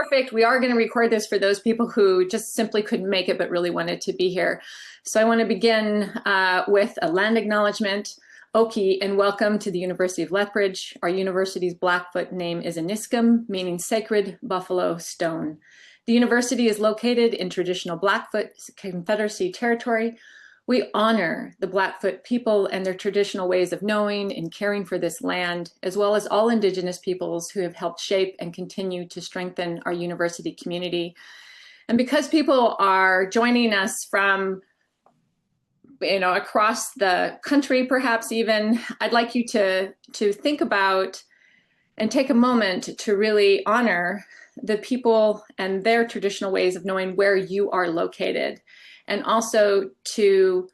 perfect. We are going to record this for those people who just simply couldn't make it but really wanted to be here. So I want to begin with a land acknowledgement. Oki, and welcome to the University of Lethbridge. Our university's Blackfoot name is Aniskum, meaning sacred buffalo stone. The university is located in traditional Blackfoot Confederacy territory. We honor the Blackfoot people and their traditional ways of knowing and caring for this land, as well as all Indigenous peoples who have helped shape and continue to strengthen our university community. And because people are joining us from across the country, perhaps even, I'd like you to think about and take a moment to really honor the people and their traditional ways of knowing where you are located, and also to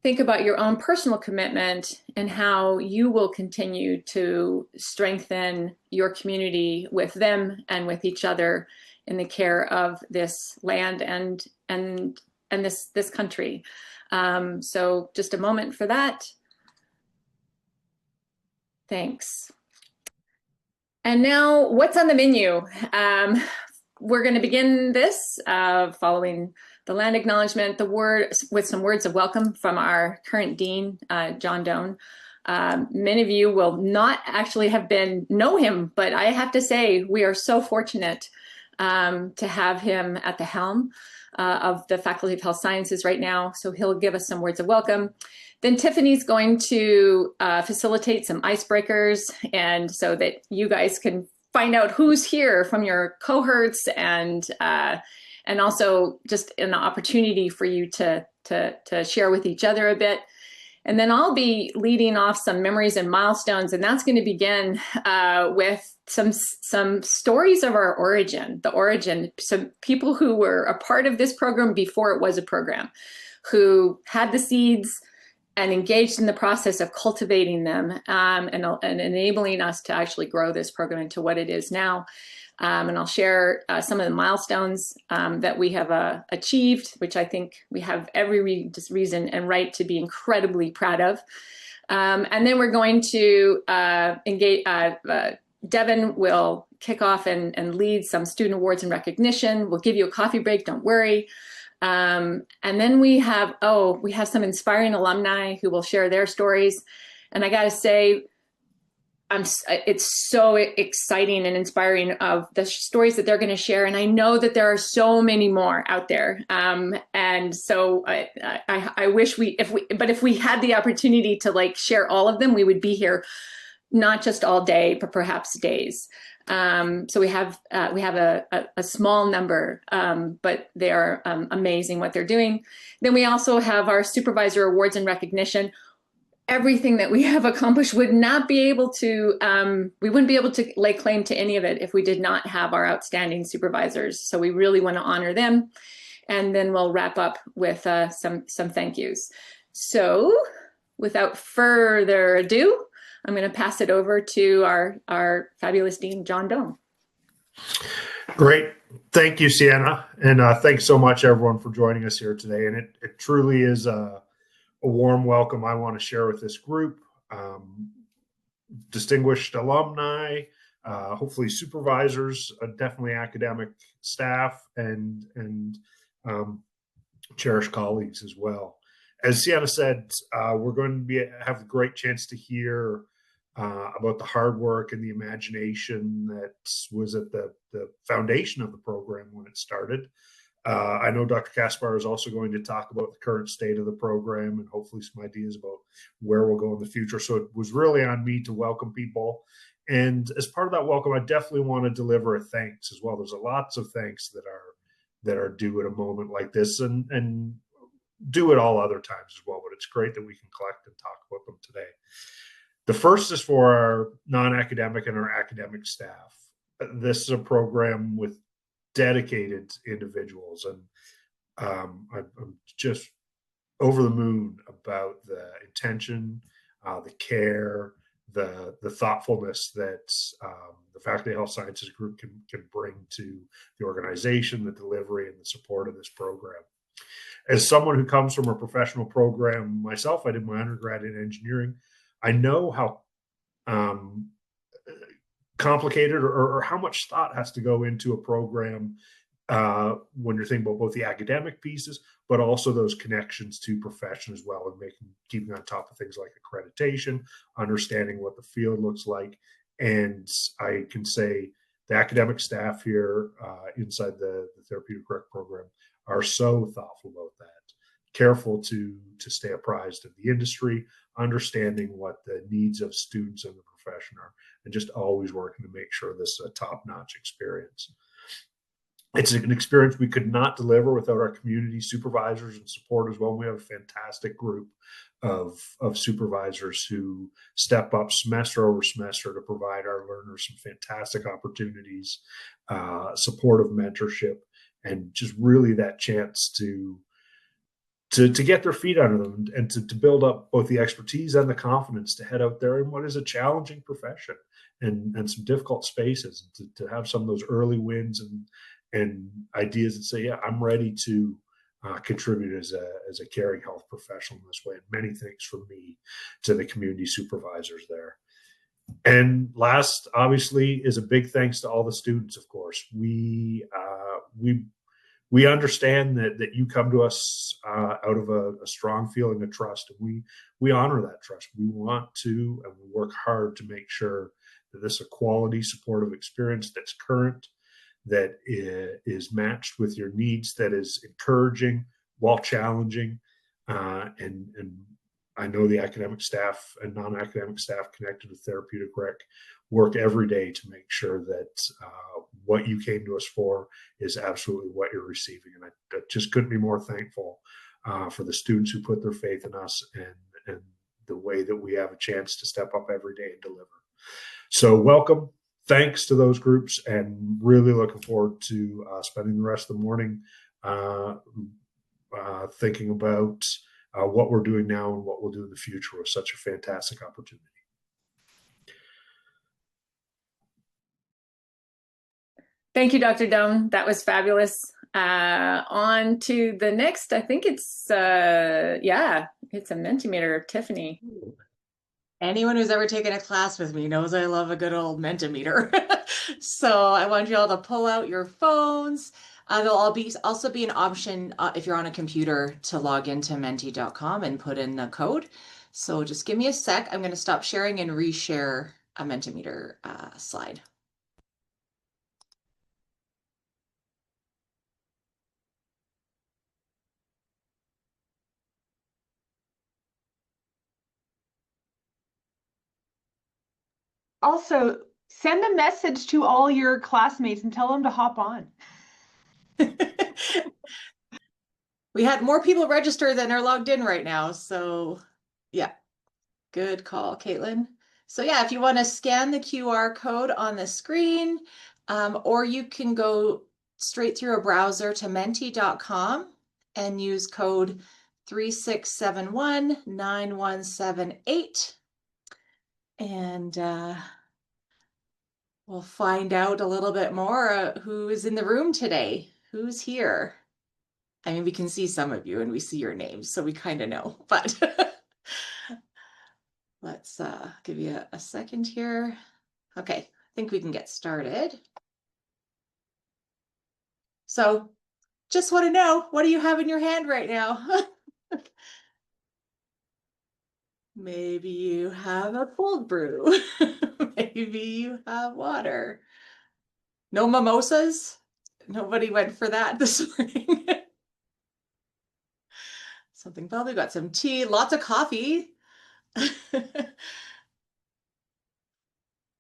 think about your own personal commitment and how you will continue to strengthen your community with them and with each other in the care of this land and this country. So just a moment for that. Thanks. And now, what's on the menu? We're going to begin this following the land acknowledgement, with some words of welcome from our current dean, John Doan. Many of you will not actually know him, but I have to say we are so fortunate to have him at the helm of the Faculty of Health Sciences right now. So he'll give us some words of welcome. Then Tiffany's going to facilitate some icebreakers, and so that you guys can find out who's here from your cohorts, and also just an opportunity for you to share with each other a bit. And then I'll be leading off some memories and milestones, and that's going to begin with some stories of our origin, some people who were a part of this program before it was a program, who had the seeds and engaged in the process of cultivating them and enabling us to actually grow this program into what it is now. And I'll share some of the milestones that we have achieved, which I think we have every reason and right to be incredibly proud of. And then we're going to engage, Devin will kick off and lead some student awards and recognition. We'll give you a coffee break, don't worry. And then we have some inspiring alumni who will share their stories. And I gotta say, it's so exciting and inspiring of the stories that they're going to share, and I know that there are so many more out there. And so I wish if we had the opportunity to share all of them, we would be here not just all day, but perhaps days. So we have a small number, but they are amazing what they're doing. Then we also have our supervisor awards and recognition. Everything that we have accomplished would not be able to, we wouldn't be able to lay claim to any of it if we did not have our outstanding supervisors. So we really want to honor them. And then we'll wrap up with some thank yous. So without further ado, I'm going to pass it over to our fabulous dean, John Doan. Great. Thank you, Sienna. And thanks so much, everyone, for joining us here today. And it truly is a warm welcome I want to share with this group, distinguished alumni, hopefully supervisors, definitely academic staff, and cherished colleagues as well. As Sienna said, we're going to have a great chance to hear about the hard work and the imagination that was at the foundation of the program when it started. I know Dr. Kaspar is also going to talk about the current state of the program and hopefully some ideas about where we'll go in the future. So it was really on me to welcome people. And as part of that welcome, I definitely want to deliver a thanks as well. There's lots of thanks that are due at a moment like this, and do it all other times as well. But it's great that we can collect and talk about them today. The first is for our non-academic and our academic staff. This is a program with dedicated individuals, and I'm just over the moon about the intention, the care, the thoughtfulness that the Faculty of Health Sciences group can bring to the organization, the delivery, and the support of this program. As someone who comes from a professional program myself, I did my undergrad in engineering. I know how complicated, or how much thought has to go into a program when you're thinking about both the academic pieces, but also those connections to profession as well, and keeping on top of things like accreditation, understanding what the field looks like. And I can say the academic staff here inside the therapeutic rec program are so thoughtful about that, careful to stay apprised of the industry, understanding what the needs of students and the profession are, and just always working to make sure this is a top-notch experience. It's an experience we could not deliver without our community supervisors and support as well. We have a fantastic group of supervisors who step up semester over semester to provide our learners some fantastic opportunities, supportive mentorship, and just really that chance to get their feet under them, and to build up both the expertise and the confidence to head out there in what is a challenging profession and some difficult spaces, to have some of those early wins and ideas and say, yeah, I'm ready to contribute as a caring health professional in this way. And many thanks from me to the community supervisors there. And last, obviously, is a big thanks to all the students. Of course, we understand that you come to us out of a strong feeling of trust, and we honor that trust. We want to, and we work hard to make sure that this is a quality, supportive experience that's current, that is matched with your needs, that is encouraging while challenging. And I know the academic staff and non-academic staff connected with therapeutic rec work every day to make sure that what you came to us for is absolutely what you're receiving. And I just couldn't be more thankful for the students who put their faith in us, and the way that we have a chance to step up every day and deliver. So welcome. Thanks to those groups, and really looking forward to spending the rest of the morning thinking about what we're doing now and what we'll do in the future with such a fantastic opportunity. Thank you, Dr. Doan. That was fabulous. On to the next. I think it's a Mentimeter, Tiffany. Anyone who's ever taken a class with me knows I love a good old Mentimeter. So I want you all to pull out your phones. There'll also be an option if you're on a computer to log into menti.com and put in the code. So just give me a sec. I'm going to stop sharing and reshare a Mentimeter slide. Also, send a message to all your classmates and tell them to hop on. We had more people register than are logged in right now. So yeah, good call, Caitlin. So yeah, if you want to scan the QR code on the screen, or you can go straight through a browser to menti.com and use code 36719178. And we'll find out a little bit more who is in the room today, who's here. I mean, we can see some of you and we see your names, so we kind of know, but let's give you a second here. Okay, I think we can get started. So just want to know, what do you have in your hand right now? Maybe you have a cold brew. Maybe you have water. No mimosas? Nobody went for that this morning. Something probably got some tea, lots of coffee.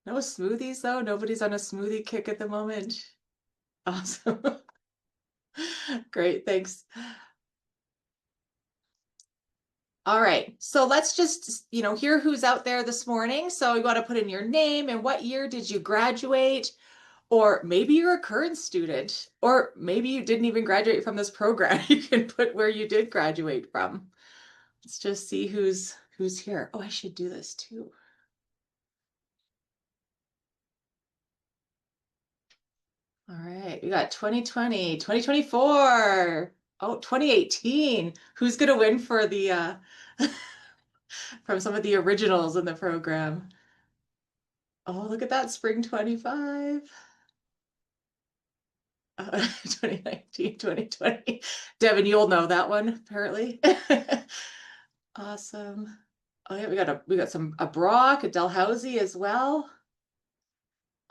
No smoothies though? Nobody's on a smoothie kick at the moment. Awesome. Great, thanks. All right, so let's just, hear who's out there this morning. So you got to put in your name and what year did you graduate? Or maybe you're a current student, or maybe you didn't even graduate from this program. You can put where you did graduate from. Let's just see who's here. Oh, I should do this too. All right, we got 2020, 2024. Oh, 2018. Who's gonna win for the from some of the originals in the program? Oh, look at that, spring 25. 2019, 2020. Devin, you'll know that one, apparently. Awesome. Oh yeah, we got a Brock, a Dalhousie as well.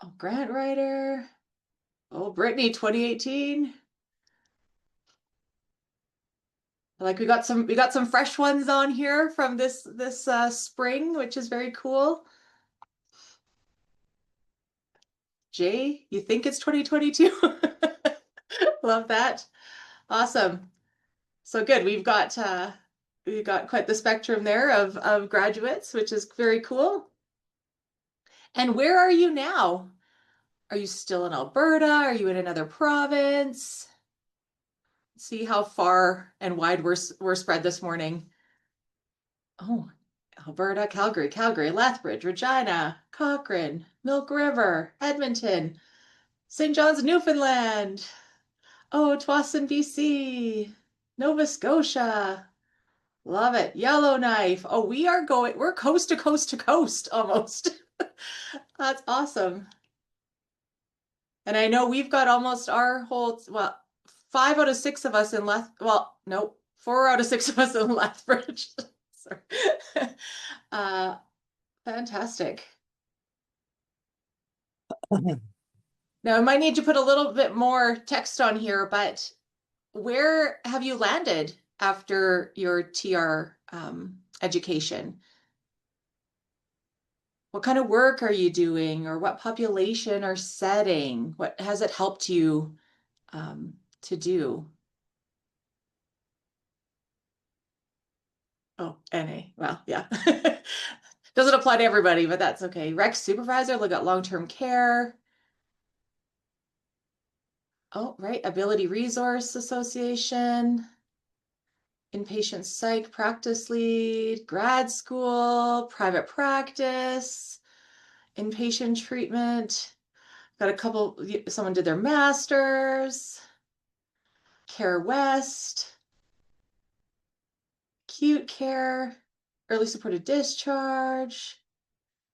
Oh, grant writer. Oh, Brittany, 2018. Like we got some fresh ones on here from this spring, which is very cool. Jay, you think it's 2022? Love that. Awesome. So good. We've got quite the spectrum there of graduates, which is very cool. And where are you now? Are you still in Alberta? Are you in another province? See how far and wide we're spread this morning. Oh, Alberta, Calgary, Lethbridge, Regina, Cochrane, Milk River, Edmonton, St. John's, Newfoundland. Oh, Tsawwassen, BC, Nova Scotia. Love it. Yellowknife. Oh, we're coast to coast to coast almost. That's awesome. And I know we've got almost our whole, well, 5 out of 6 of us in well, no, 4 out of 6 of us in Lethbridge. Sorry. Fantastic. Now, I might need to put a little bit more text on here, but where have you landed after your TR education? What kind of work are you doing, or what population or setting? What has it helped you to do? Oh, NA. Well, yeah. Doesn't apply to everybody, but that's okay. Rec supervisor, look at long-term care. Oh, right. Ability Resource Association. Inpatient psych practice lead, grad school, private practice, inpatient treatment. Got a couple, someone did their master's, Care West, acute care, early supported discharge,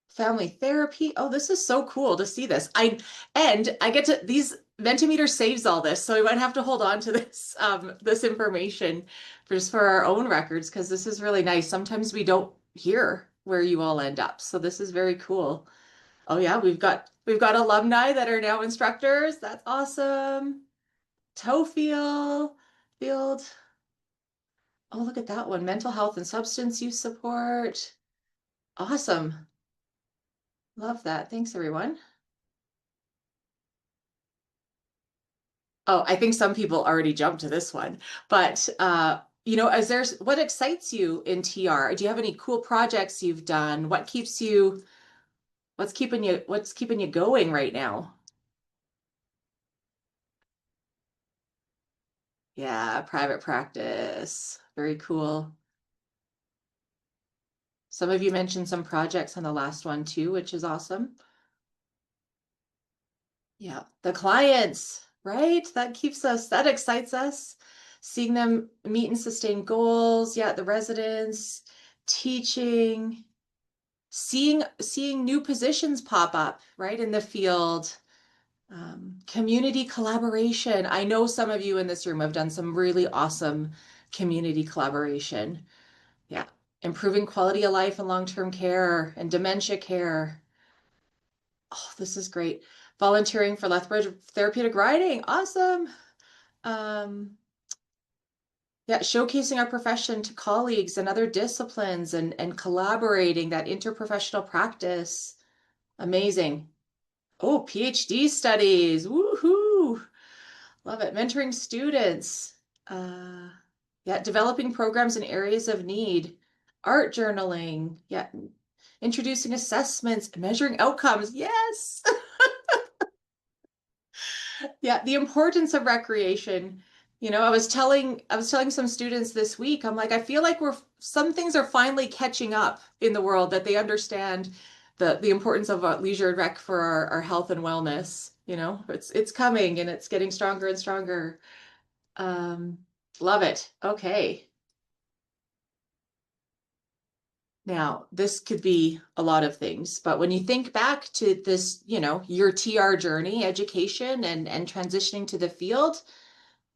family therapy. Oh, this is so cool to see this. I get to, these Mentimeter saves all this, so we might have to hold on to this this information just for our own records, because this is really nice. Sometimes we don't hear where you all end up, so this is very cool. Oh yeah, we've got alumni that are now instructors. That's awesome. Toefield field. Oh, look at that one. Mental health and substance use support. Awesome. Love that. Thanks, everyone. Oh, I think some people already jumped to this one, but what excites you in TR? Do you have any cool projects you've done? What's keeping you going right now? Yeah, private practice. Very cool. Some of you mentioned some projects on the last one too, which is awesome. Yeah, the clients, right? That excites us. Seeing them meet and sustain goals. Yeah, the residents, teaching, seeing new positions pop up, right, in the field. Community collaboration. I know some of you in this room have done some really awesome community collaboration. Yeah, improving quality of life and long-term care and dementia care. Oh, this is great. Volunteering for Lethbridge therapeutic riding. Awesome. Yeah, showcasing our profession to colleagues and other disciplines and collaborating, that interprofessional practice. Amazing. Oh, PhD studies. Woohoo. Love it. Mentoring students. Yeah, developing programs in areas of need. Art journaling. Yeah, introducing assessments, measuring outcomes. Yes. Yeah, the importance of recreation. I was telling some students this week, I'm like, I feel like some things are finally catching up in the world, that they understand the importance of leisure and rec for our health and wellness. It's coming, and it's getting stronger and stronger. Love it. Okay. Now, this could be a lot of things, but when you think back to this, your TR journey, education and transitioning to the field,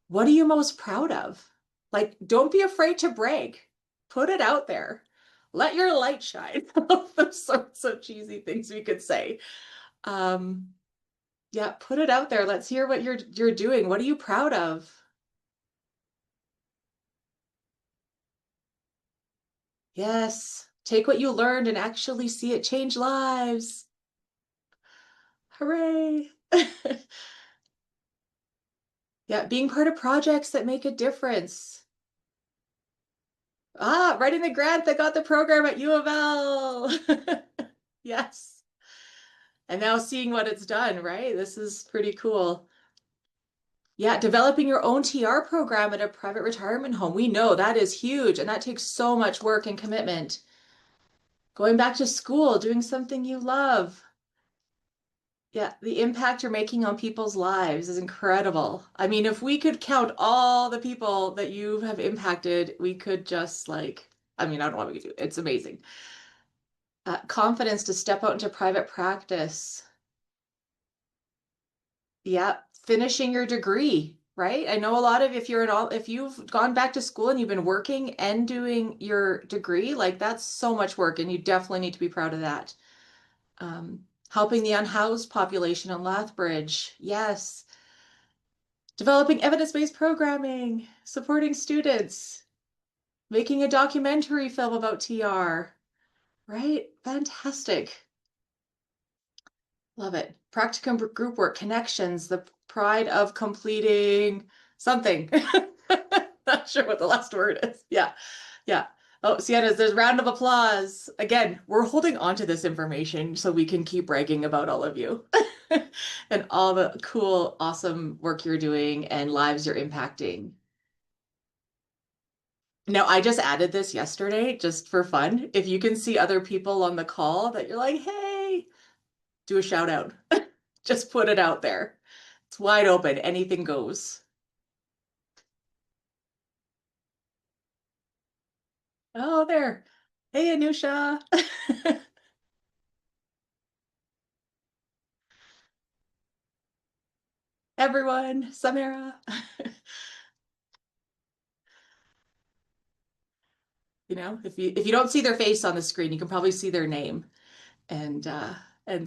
what are you most proud of? Like, don't be afraid to brag. Put it out there. Let your light shine. Those sorts of cheesy things we could say. Yeah, put it out there. Let's hear what you're doing. What are you proud of? Yes, take what you learned and actually see it change lives. Hooray. Yeah, being part of projects that make a difference. Writing the grant that got the program at U of L. Yes. And now seeing what it's done, right? This is pretty cool. Yeah, developing your own TR program at a private retirement home. We know that is huge and that takes so much work and commitment. Going back to school, doing something you love. Yeah, the impact you're making on people's lives is incredible. I mean, if we could count all the people that you have impacted, we could just I don't know what we could do. It's amazing. Confidence to step out into private practice. Yeah, finishing your degree, right? I know a lot of if you've gone back to school and you've been working and doing your degree, that's so much work and you definitely need to be proud of that. Helping the unhoused population in Lethbridge. Yes. Developing evidence-based programming, supporting students, making a documentary film about TR, right? Fantastic. Love it. Practicum group work, connections, the pride of completing something. Not sure what the last word is. Yeah. Yeah. Oh, Sienna's, there's a round of applause. Again, we're holding on to this information so we can keep bragging about all of you and all the cool, awesome work you're doing and lives you're impacting. Now, I just added this yesterday just for fun. If you can see other people on the call that you're like, hey, do a shout out. Just put it out there. It's wide open. Anything goes. Oh, there. Hey, Anusha. Everyone, Samara. If you don't see their face on the screen, you can probably see their name and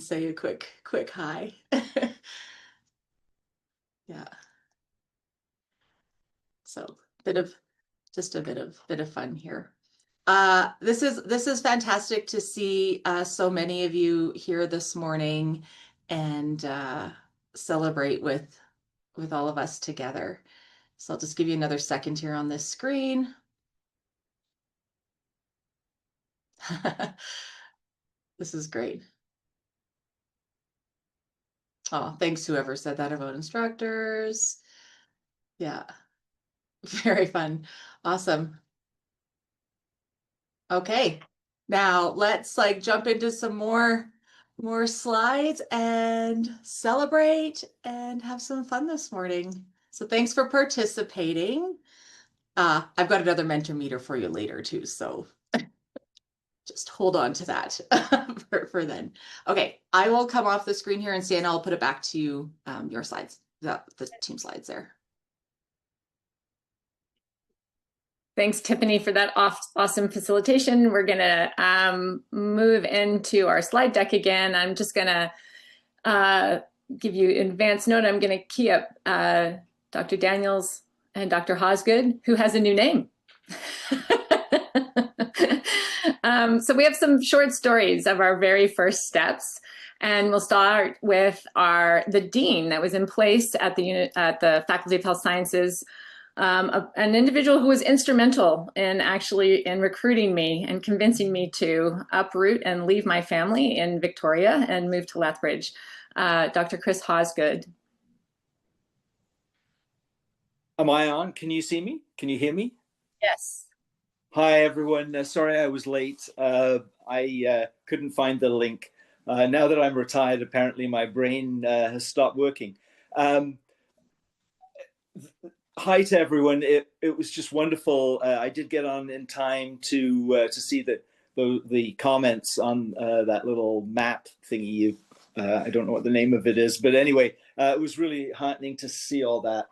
say a quick hi. Yeah. So just a bit of fun here. This is fantastic to see so many of you here this morning and celebrate with all of us together. So I'll just give you another second here on this screen. This is great. Oh, thanks whoever said that about instructors. Yeah, very fun. Awesome. Okay, now let's jump into some more slides and celebrate and have some fun this morning. So thanks for participating. I've got another mentor meter for you later too, so just hold on to that for then. Okay, I will come off the screen here and see, and I'll put it back to you, your slides, the team slides there. Thanks, Tiffany, for that awesome facilitation. We're going to move into our slide deck again. I'm just going to give you an advance note. I'm going to key up Dr. Daniels and Dr. Hosgood, who has a new name. So we have some short stories of our very first steps. And we'll start with the dean that was in place at the Faculty of Health Sciences, an individual who was instrumental in recruiting me and convincing me to uproot and leave my family in Victoria and move to Lethbridge, Dr. Chris Hosgood. Am I on? Can you see me? Can you hear me? Yes. Hi, everyone. Sorry I was late. I couldn't find the link. Now that I'm retired, apparently my brain has stopped working. Hi to everyone. It was just wonderful. I did get on in time to see that the comments on that little map thingy. I don't know what the name of it is, but anyway, it was really heartening to see all that.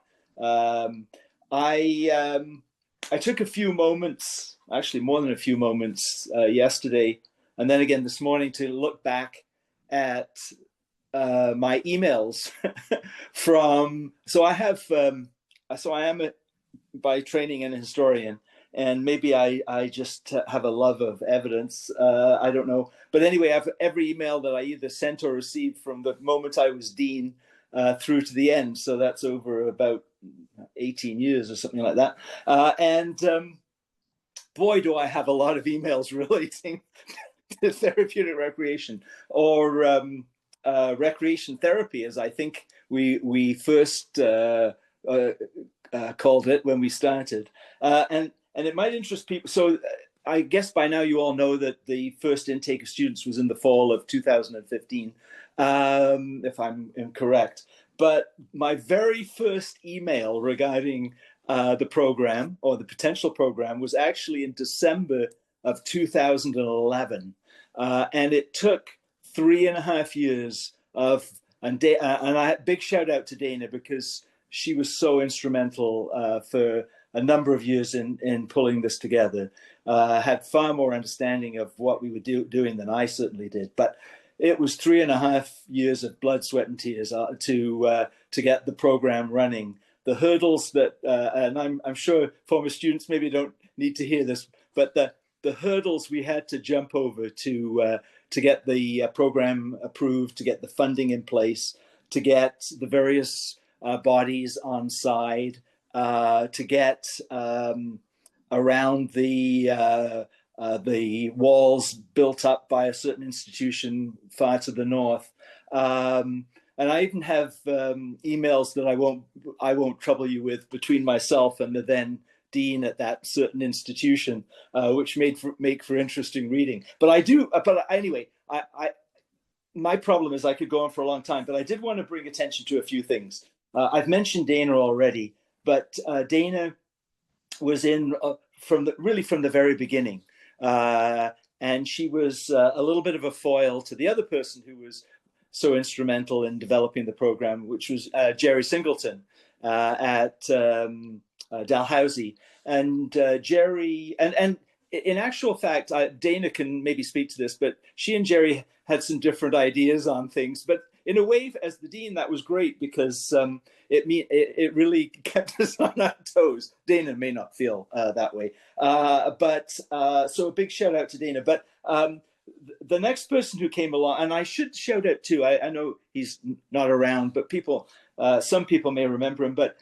I took a few moments, actually more than a few moments, yesterday, and then again this morning to look back at my emails from. So I am by training an historian, and maybe I just have a love of evidence. I don't know. But anyway, I have every email that I either sent or received from the moment I was dean through to the end. So that's over about 18 years or something like that. And boy, do I have a lot of emails relating to therapeutic recreation, or recreation therapy, as I think we first called it when we started. And it might interest people. So I guess by now you all know that the first intake of students was in the fall of 2015, if I'm incorrect. But my very first email regarding the program, or the potential program, was actually in December of 2011. And it took 3.5 years of, and I big shout out to Dana, because she was so instrumental for a number of years in pulling this together. Had far more understanding of what we were doing than I certainly did. But it was 3.5 years of blood, sweat, and tears to get the program running. The hurdles that, and I'm sure former students maybe don't need to hear this, but the hurdles we had to jump over to get the program approved, to get the funding in place, to get the various bodies on side, to get around the walls built up by a certain institution far to the north. And I even have emails that I won't trouble you with between myself and the then dean at that certain institution, which make for interesting reading. But anyway, my problem is I could go on for a long time, but I did want to bring attention to a few things. I've mentioned Dana already, but Dana was in from the very beginning, and she was a little bit of a foil to the other person who was so instrumental in developing the program, which was Jerry Singleton at Dalhousie. And Jerry, and in actual fact, Dana can maybe speak to this, but she and Jerry had some different ideas on things. But in a way, as the dean, that was great, because it really kept us on our toes. Dana may not feel that way, but so a big shout out to Dana. But the next person who came along, and I should shout out too, I know he's not around, but some people may remember him, but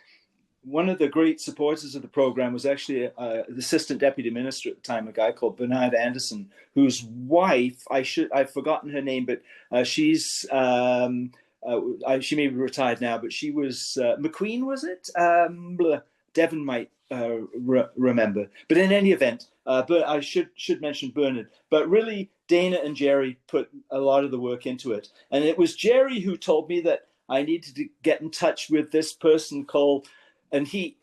one of the great supporters of the program was actually the assistant deputy minister at the time, a guy called Bernard Anderson, whose wife, I've forgotten her name, but she's she may be retired now, but she was McQueen, was it? Devon might remember. But in any event, but I should mention Bernard. But really, Dana and Jerry put a lot of the work into it, and it was Jerry who told me that I needed to get in touch with this person called. And he,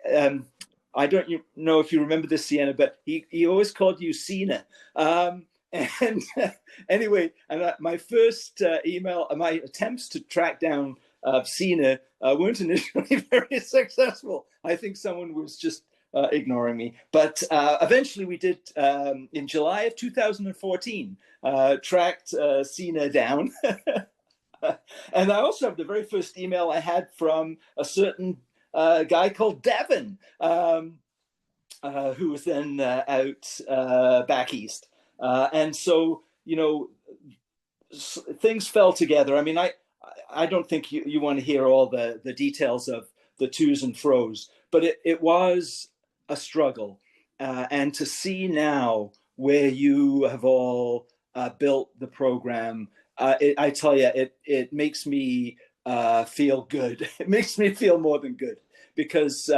I don't know if you remember this, Sienna, but he always called you Sina. And anyway, and my first email, my attempts to track down Sina weren't initially very successful. I think someone was just ignoring me. But eventually we did, in July of 2014, tracked Sina down. And I also have the very first email I had from a certain guy called Devon, who was then out back east. And so, things fell together. I mean, I don't think you want to hear all the details of the to's and fro's, but it was a struggle. And to see now where you have all built the program, I tell you, it makes me feel good. It makes me feel more than good, because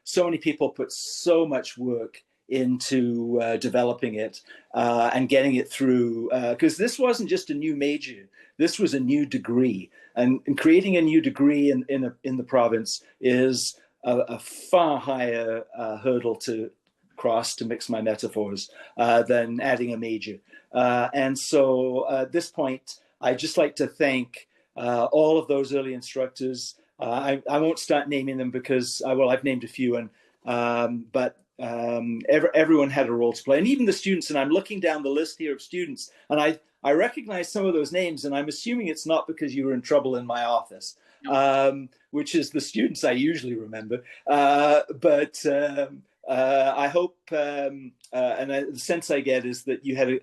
so many people put so much work into developing it and getting it through, because this wasn't just a new major, this was a new degree, and creating a new degree in the province is a far higher hurdle to cross, to mix my metaphors, than adding a major. And so at this point, I'd just like to thank all of those early instructors. I won't start naming them because, I've named a few, but everyone had a role to play, and even the students. And I'm looking down the list here of students, and I recognize some of those names, and I'm assuming it's not because you were in trouble in my office, which is the students I usually remember. But I hope, and the sense I get is that you had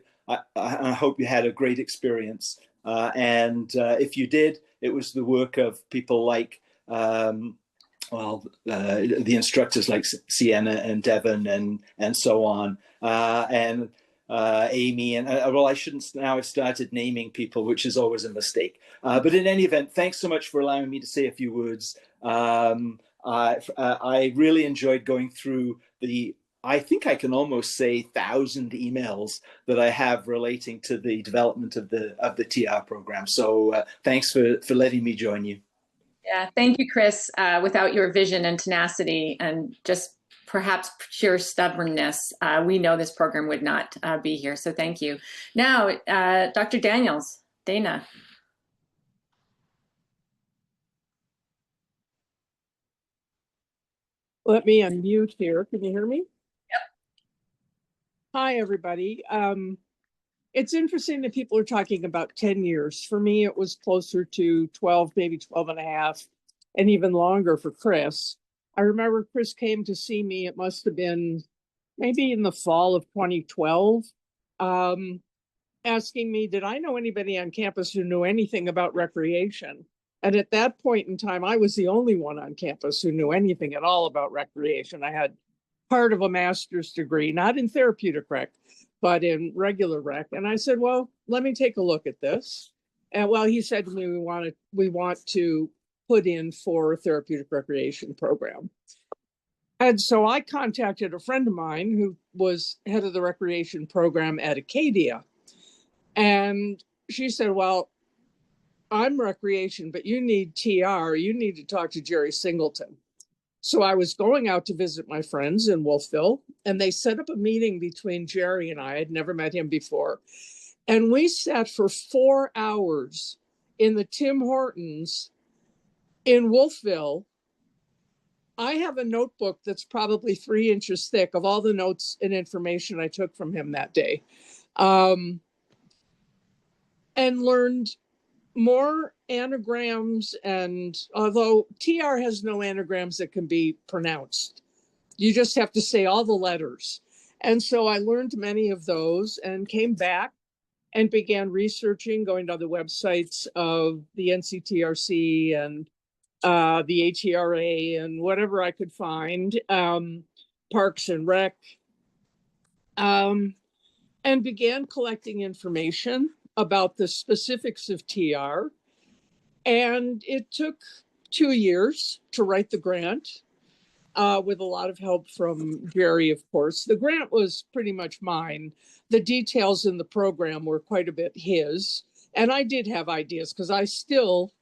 I hope you had a great experience. And if you did, it was the work of people like, the instructors like Sienna and Devon and so on, and Amy, and I shouldn't now have started naming people, which is always a mistake. But in any event, thanks so much for allowing me to say a few words. I really enjoyed going through I think I can almost say 1,000 emails that I have relating to the development of the TR program. So thanks for letting me join you. Yeah, thank you, Chris. Without your vision and tenacity and just perhaps sheer stubbornness, we know this program would not be here. So thank you. Now, Dr. Dana. Let me unmute here. Can you hear me? Yep. Hi, everybody. It's interesting that people are talking about 10 years. For me, it was closer to 12, maybe 12 and a half, and even longer for Chris. I remember Chris came to see me, it must have been maybe in the fall of 2012, asking me, did I know anybody on campus who knew anything about recreation? And at that point in time, I was the only one on campus who knew anything at all about recreation. I had part of a master's degree, not in therapeutic rec, but in regular rec. And I said, well, let me take a look at this. And well, he said to me, we want to put in for a therapeutic recreation program. And so I contacted a friend of mine who was head of the recreation program at Acadia. And she said, well, I'm recreation, but you need TR. You need to talk to Jerry Singleton. So I was going out to visit my friends in Wolfville, and they set up a meeting between Jerry and I. I'd never met him before. And we sat for 4 hours in the Tim Hortons in Wolfville. I have a notebook that's probably 3 inches thick of all the notes and information I took from him that day, and learned more anagrams. And although TR has no anagrams that can be pronounced, you just have to say all the letters. And so I learned many of those and came back and began researching, going to the websites of the NCTRC and the HERA and whatever I could find, Parks and Rec, and began collecting information about the specifics of TR. And it took 2 years to write the grant, with a lot of help from Jerry, of course. The grant was pretty much mine. The details in the program were quite a bit his. And I did have ideas because I still,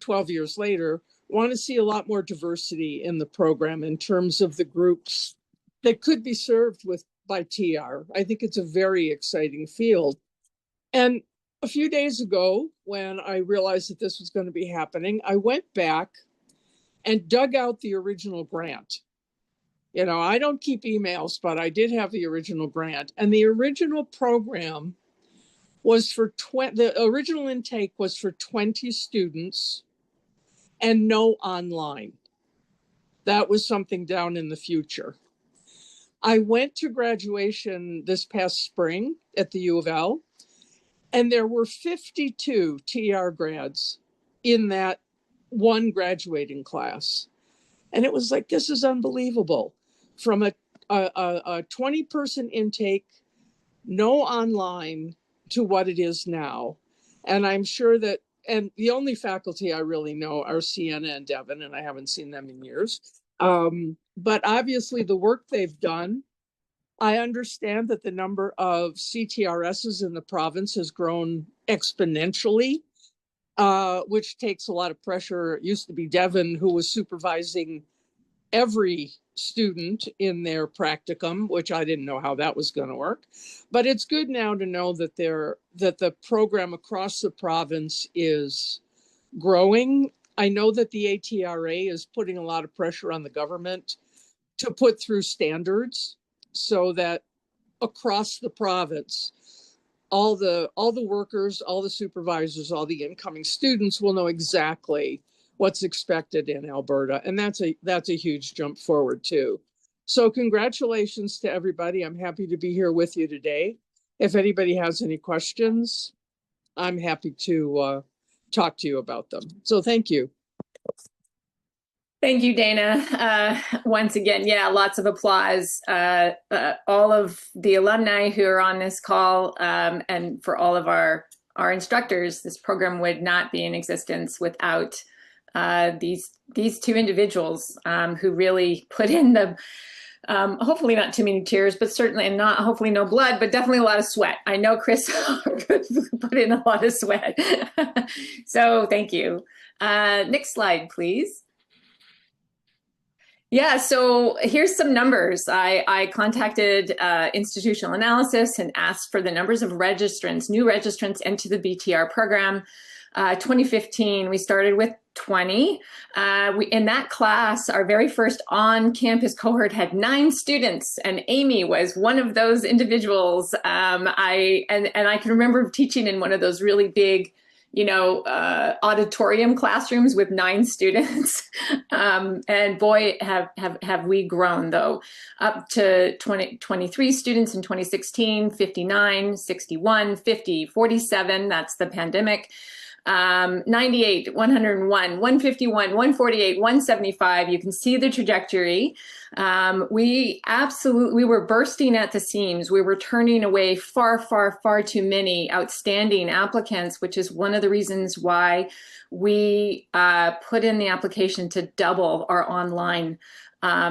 12 years later, want to see a lot more diversity in the program in terms of the groups that could be served by TR. I think it's a very exciting field. And a few days ago, when I realized that this was going to be happening, I went back and dug out the original grant. You know, I don't keep emails, but I did have the original grant. And the original program was for the original intake was for 20 students and no online. That was something down in the future. I went to graduation this past spring at the U of L, and there were 52 TR grads in that one graduating class. And it was like, this is unbelievable. From a 20-person intake, no online, to what it is now. And I'm sure that, and the only faculty I really know are Sienna and Devon, and I haven't seen them in years. But obviously the work they've done, I understand that the number of CTRSs in the province has grown exponentially, which takes a lot of pressure. It used to be Devon who was supervising every student in their practicum, which I didn't know how that was going to work. But it's good now to know that the program across the province is growing. I know that the ATRA is putting a lot of pressure on the government to put through standards so that across the province, all the workers, all the supervisors, all the incoming students will know exactly what's expected in Alberta. And that's a huge jump forward too. So congratulations to everybody. I'm happy to be here with you today. If anybody has any questions, I'm happy to talk to you about them. So thank you. Thank you, Dana. Once again, yeah, lots of applause. All of the alumni who are on this call, and for all of our instructors, this program would not be in existence without these two individuals who really put in the, hopefully not too many tears, but certainly, and not hopefully no blood, but definitely a lot of sweat. I know Chris put in a lot of sweat. So thank you. Next slide, please. Yeah, so here's some numbers. I contacted Institutional Analysis and asked for the numbers of registrants, new registrants into the BTR program. 2015, we started with 20. In that class, our very first on-campus cohort had 9 students, and Amy was one of those individuals. I can remember teaching in one of those really big, auditorium classrooms with 9 students. And boy, have we grown though, up to 23 students in 2016, 59, 61, 50, 47, that's the pandemic. 98, 101, 151, 148, 175. You can see the trajectory. We were bursting at the seams. We were turning away far, far, far too many outstanding applicants, which is one of the reasons why we put in the application to double our online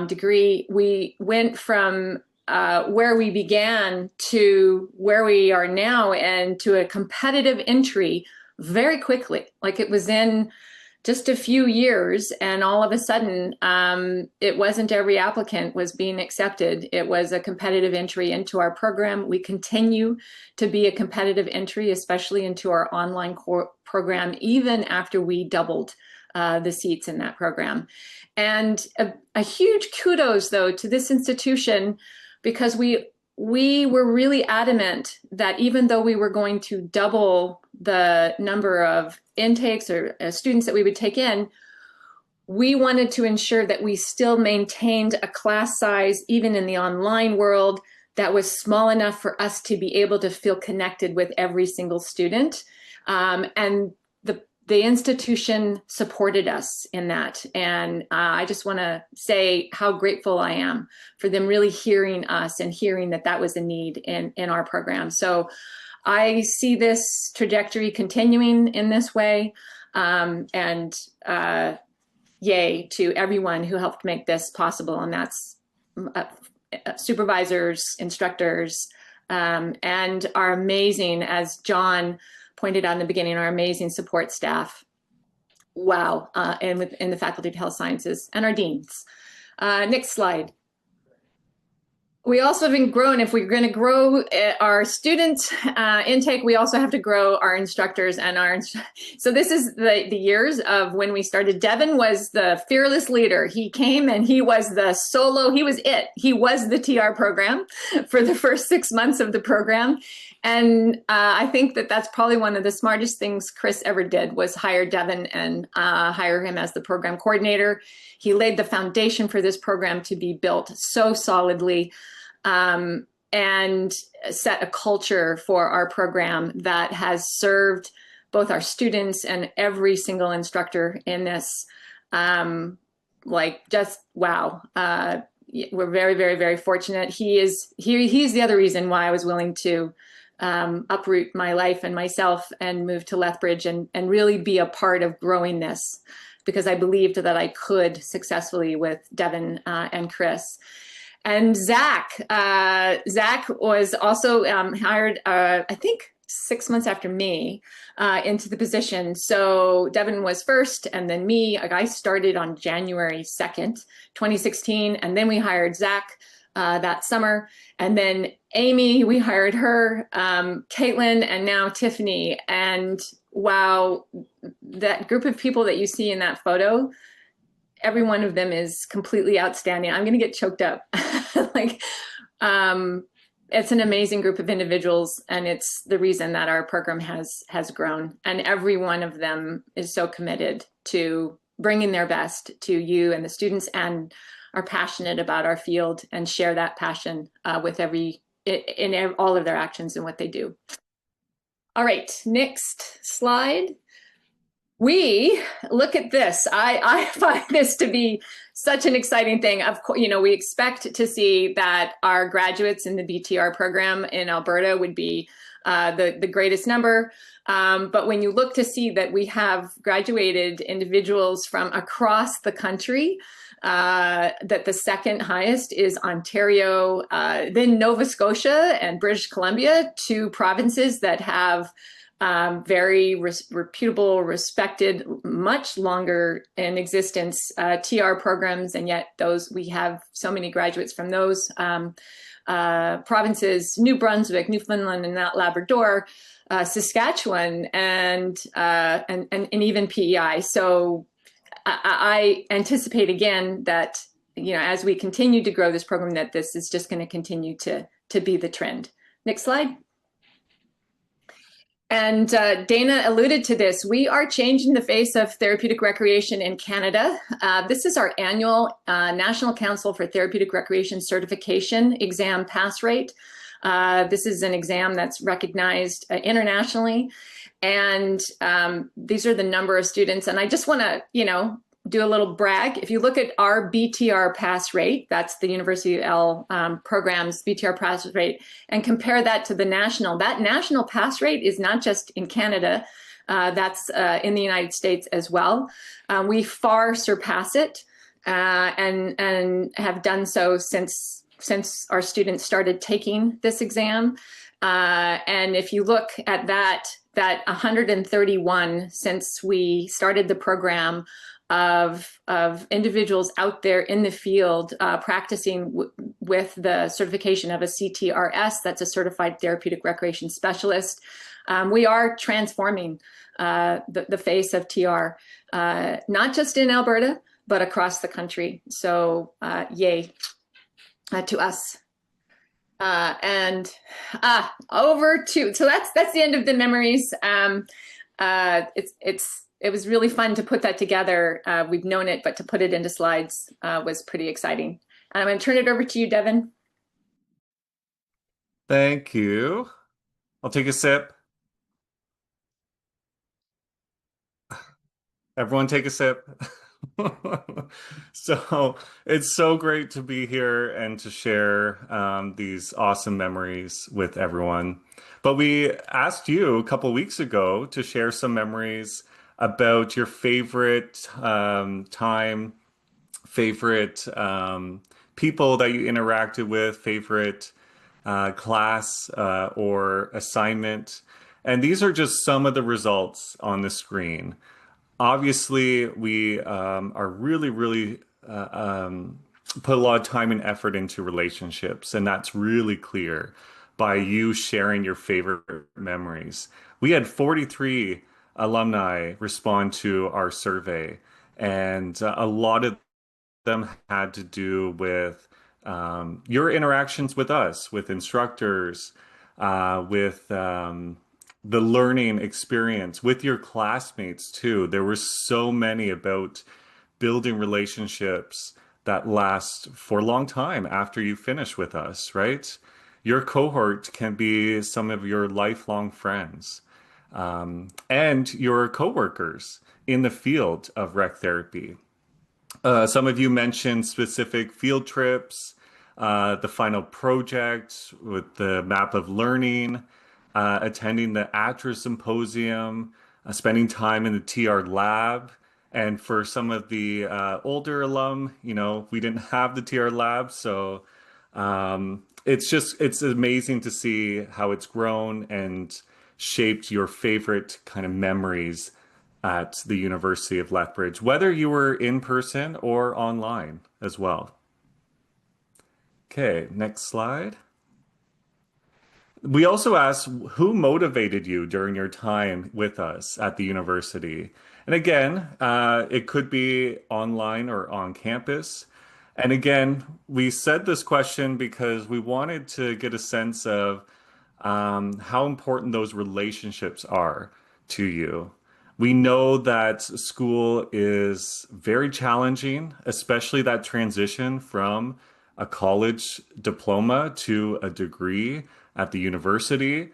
degree. We went from where we began to where we are now, and to a competitive entry very quickly. Like, it was in just a few years, and all of a sudden, it wasn't every applicant was being accepted. It was a competitive entry into our program. We continue to be a competitive entry, especially into our online program, even after we doubled the seats in that program. And a huge kudos, though, to this institution, because we were really adamant that even though we were going to double the number of intakes or students that we would take in, we wanted to ensure that we still maintained a class size, even in the online world, that was small enough for us to be able to feel connected with every single student. And the institution supported us in that. And I just want to say how grateful I am for them really hearing us and hearing that that was a need in our program. So I see this trajectory continuing in this way. And yay to everyone who helped make this possible. And that's supervisors, instructors, and our amazing, as John pointed out in the beginning, our amazing support staff. Wow, and within the Faculty of Health Sciences, and our deans. Next slide. We also have been growing. If we're going to grow our student intake, we also have to grow our instructors and so this is the years of when we started. Devin was the fearless leader. He came and he was the solo, he was it. He was the TR program for the first 6 months of the program. And I think that that's probably one of the smartest things Chris ever did, was hire Devin and hire him as the program coordinator. He laid the foundation for this program to be built so solidly, and set a culture for our program that has served both our students and every single instructor in this. Like, just wow. We're very, very, very fortunate. He's the other reason why I was willing to uproot my life and myself and move to Lethbridge and really be a part of growing this, because I believed that I could successfully with Devin and Chris. And Zach was also hired, I think 6 months after me into the position. So Devin was first, and then me. I started on January 2nd, 2016, and then we hired Zach that summer, and then Amy, we hired her, Caitlin, and now Tiffany. And wow, that group of people that you see in that photo, every one of them is completely outstanding. I'm going to get choked up. Like, it's an amazing group of individuals, and it's the reason that our program has grown. And every one of them is so committed to bringing their best to you and the students, and are passionate about our field and share that passion with in all of their actions and what they do. All right, next slide. We look at this. I find this to be such an exciting thing. Of course, we expect to see that our graduates in the BTR program in Alberta would be the greatest number. But when you look to see that we have graduated individuals from across the country, that the second highest is Ontario, then Nova Scotia and British Columbia, two provinces that have very reputable, respected, much longer in existence TR programs, and yet we have so many graduates from those provinces: New Brunswick, Newfoundland, and Labrador, Saskatchewan, and even PEI. So I anticipate again that as we continue to grow this program, that this is just going to continue to be the trend. Next slide. And Dana alluded to this. We are changing the face of therapeutic recreation in Canada. This is our annual National Council for Therapeutic Recreation certification exam pass rate. This is an exam that's recognized internationally. And these are the number of students. And I just want to, do a little brag. If you look at our BTR pass rate, that's the University of program's BTR pass rate, and compare that to the national. That national pass rate is not just in Canada, that's in the United States as well. We far surpass it and have done so since our students started taking this exam. And if you look at that 131 since we started the program of individuals out there in the field practicing with the certification of a CTRS, that's a Certified Therapeutic Recreation Specialist. We are transforming the face of TR, not just in Alberta, but across the country. So yay to us. And over to, so that's the end of the memories. It was really fun to put that together. We've known it, but to put it into slides was pretty exciting. I'm going to turn it over to you, Devin. Thank you. I'll take a sip. Everyone take a sip. So it's so great to be here and to share these awesome memories with everyone. But we asked you a couple weeks ago to share some memories about your favorite time, favorite people that you interacted with, favorite class or assignment. And these are just some of the results on the screen. Obviously, we are really put a lot of time and effort into relationships, and that's really clear by you sharing your favorite memories. We had 43 alumni respond to our survey, and a lot of them had to do with your interactions with us, with instructors, with the learning experience, with your classmates too. There were so many about building relationships that last for a long time after you finish with us, right? Your cohort can be some of your lifelong friends. And your coworkers in the field of rec therapy. Some of you mentioned specific field trips, the final project with the map of learning, attending the ATRA symposium, spending time in the TR lab. And for some of the older alum, we didn't have the TR lab. So it's amazing to see how it's grown and shaped your favorite kind of memories at the University of Lethbridge, whether you were in person or online as well. Okay, next slide. We also asked who motivated you during your time with us at the university. And again, it could be online or on campus. And again, we said this question because we wanted to get a sense of how important those relationships are to you. We know that school is very challenging, especially that transition from a college diploma to a degree at the university.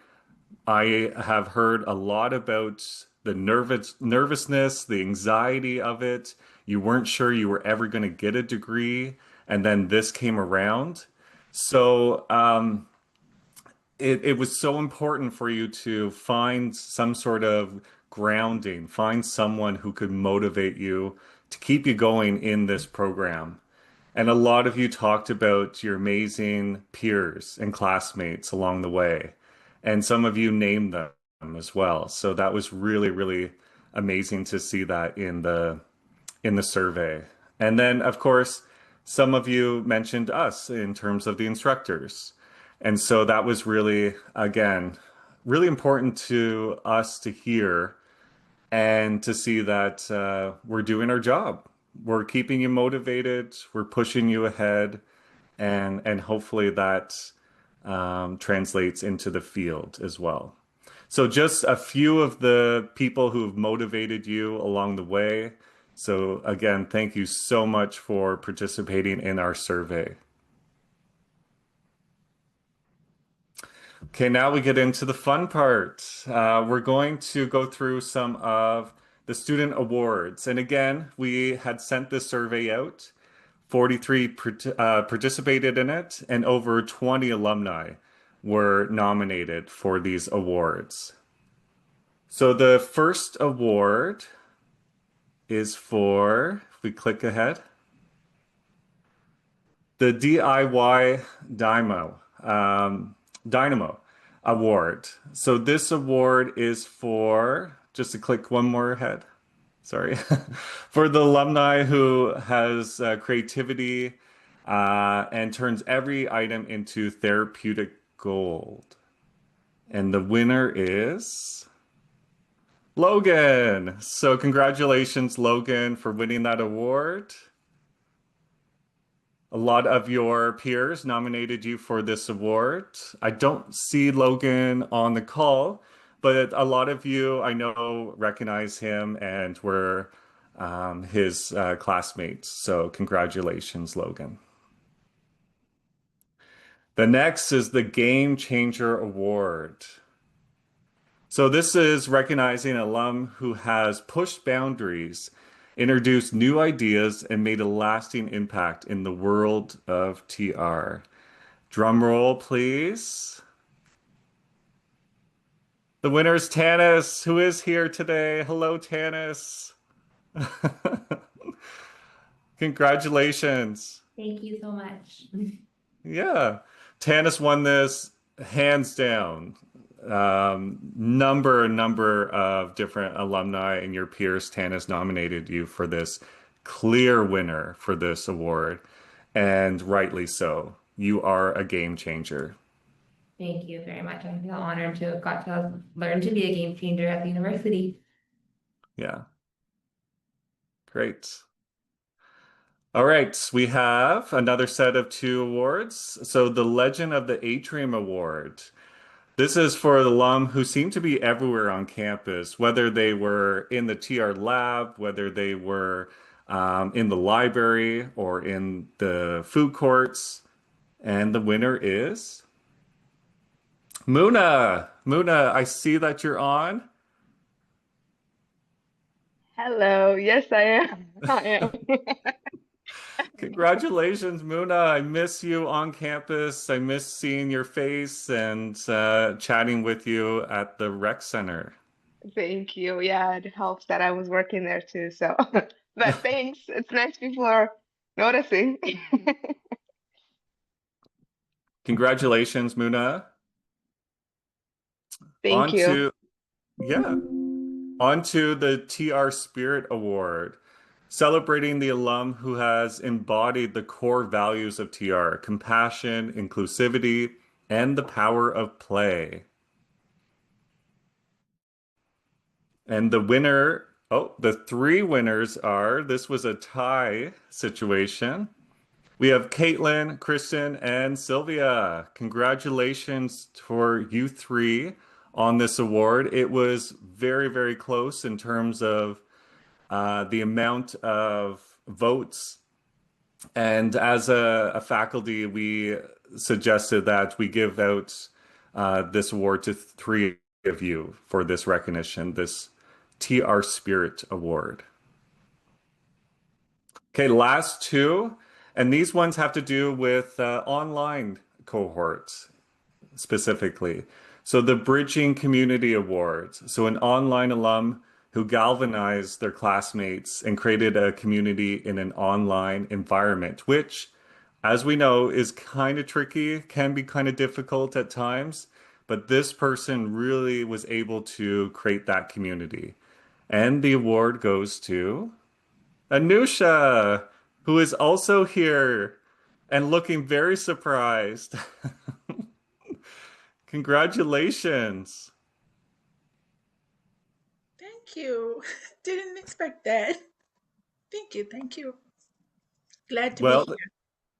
I have heard a lot about the nervousness, the anxiety of it. You weren't sure you were ever going to get a degree, and then this came around. So it was so important for you to find some sort of grounding, find someone who could motivate you to keep you going in this program. And a lot of you talked about your amazing peers and classmates along the way. And some of you named them as well. So that was really, really amazing to see that in the survey. And then, of course, some of you mentioned us in terms of the instructors. And so that was really, again, really important to us to hear and to see that we're doing our job. We're keeping you motivated, we're pushing you ahead, and hopefully that translates into the field as well. So just a few of the people who have motivated you along the way. So again, thank you so much for participating in our survey. Okay, now we get into the fun part. We're going to go through some of the student awards. And again, we had sent this survey out. 43 participated in it, and over 20 alumni were nominated for these awards. So the first award is for, if we click ahead, the DIY Dynamo Award. So this award is for, just to click one more ahead, sorry, for the alumni who has creativity and turns every item into therapeutic gold. And the winner is Logan. So congratulations, Logan, for winning that award. A lot of your peers nominated you for this award. I don't see Logan on the call, but a lot of you I know recognize him and were his classmates. So congratulations, Logan. The next is the Game Changer Award. So this is recognizing an alum who has pushed boundaries, introduced new ideas, and made a lasting impact in the world of TR. Drum roll, please. The winner is Tanis, who is here today. Hello, Tanis. Congratulations. Thank you so much. Yeah. Tanis won this hands down. Number of different alumni and your peers, Tanis, nominated you for this clear winner for this award, and rightly so. You are a game changer. Thank you very much. I feel honored to have got to learn to be a game changer at the university. Yeah. Great. All right, we have another set of 2 awards. So the Legend of the Atrium Award. This is for the alum who seem to be everywhere on campus, whether they were in the TR lab, whether they were in the library or in the food courts. And the winner is Muna. Muna, I see that you're on. Hello. Yes, I am. I am. Congratulations, Muna. I miss you on campus. I miss seeing your face and chatting with you at the rec center. Thank you. Yeah, it helps that I was working there too. So, but thanks. It's nice people are noticing. Congratulations, Muna. Thank On you. to Yeah. On to the TR Spirit Award, celebrating the alum who has embodied the core values of TR: compassion, inclusivity, and the power of play. And the winner, oh, the three winners are, this was a tie situation. We have Caitlin, Kristen, and Sylvia. Congratulations for you three on this award. It was very, very close in terms of the amount of votes. And as a faculty, we suggested that we give out this award to three of you for this recognition, this TR Spirit Award. Okay, last two. And these ones have to do with online cohorts specifically. So the Bridging Community Awards. So an online alum who galvanized their classmates and created a community in an online environment, which, as we know, is kind of tricky, can be kind of difficult at times. But this person really was able to create that community. And the award goes to Anusha, who is also here and looking very surprised. Congratulations. Thank you. Didn't expect that. Thank you. Thank you. Glad to be Well, here.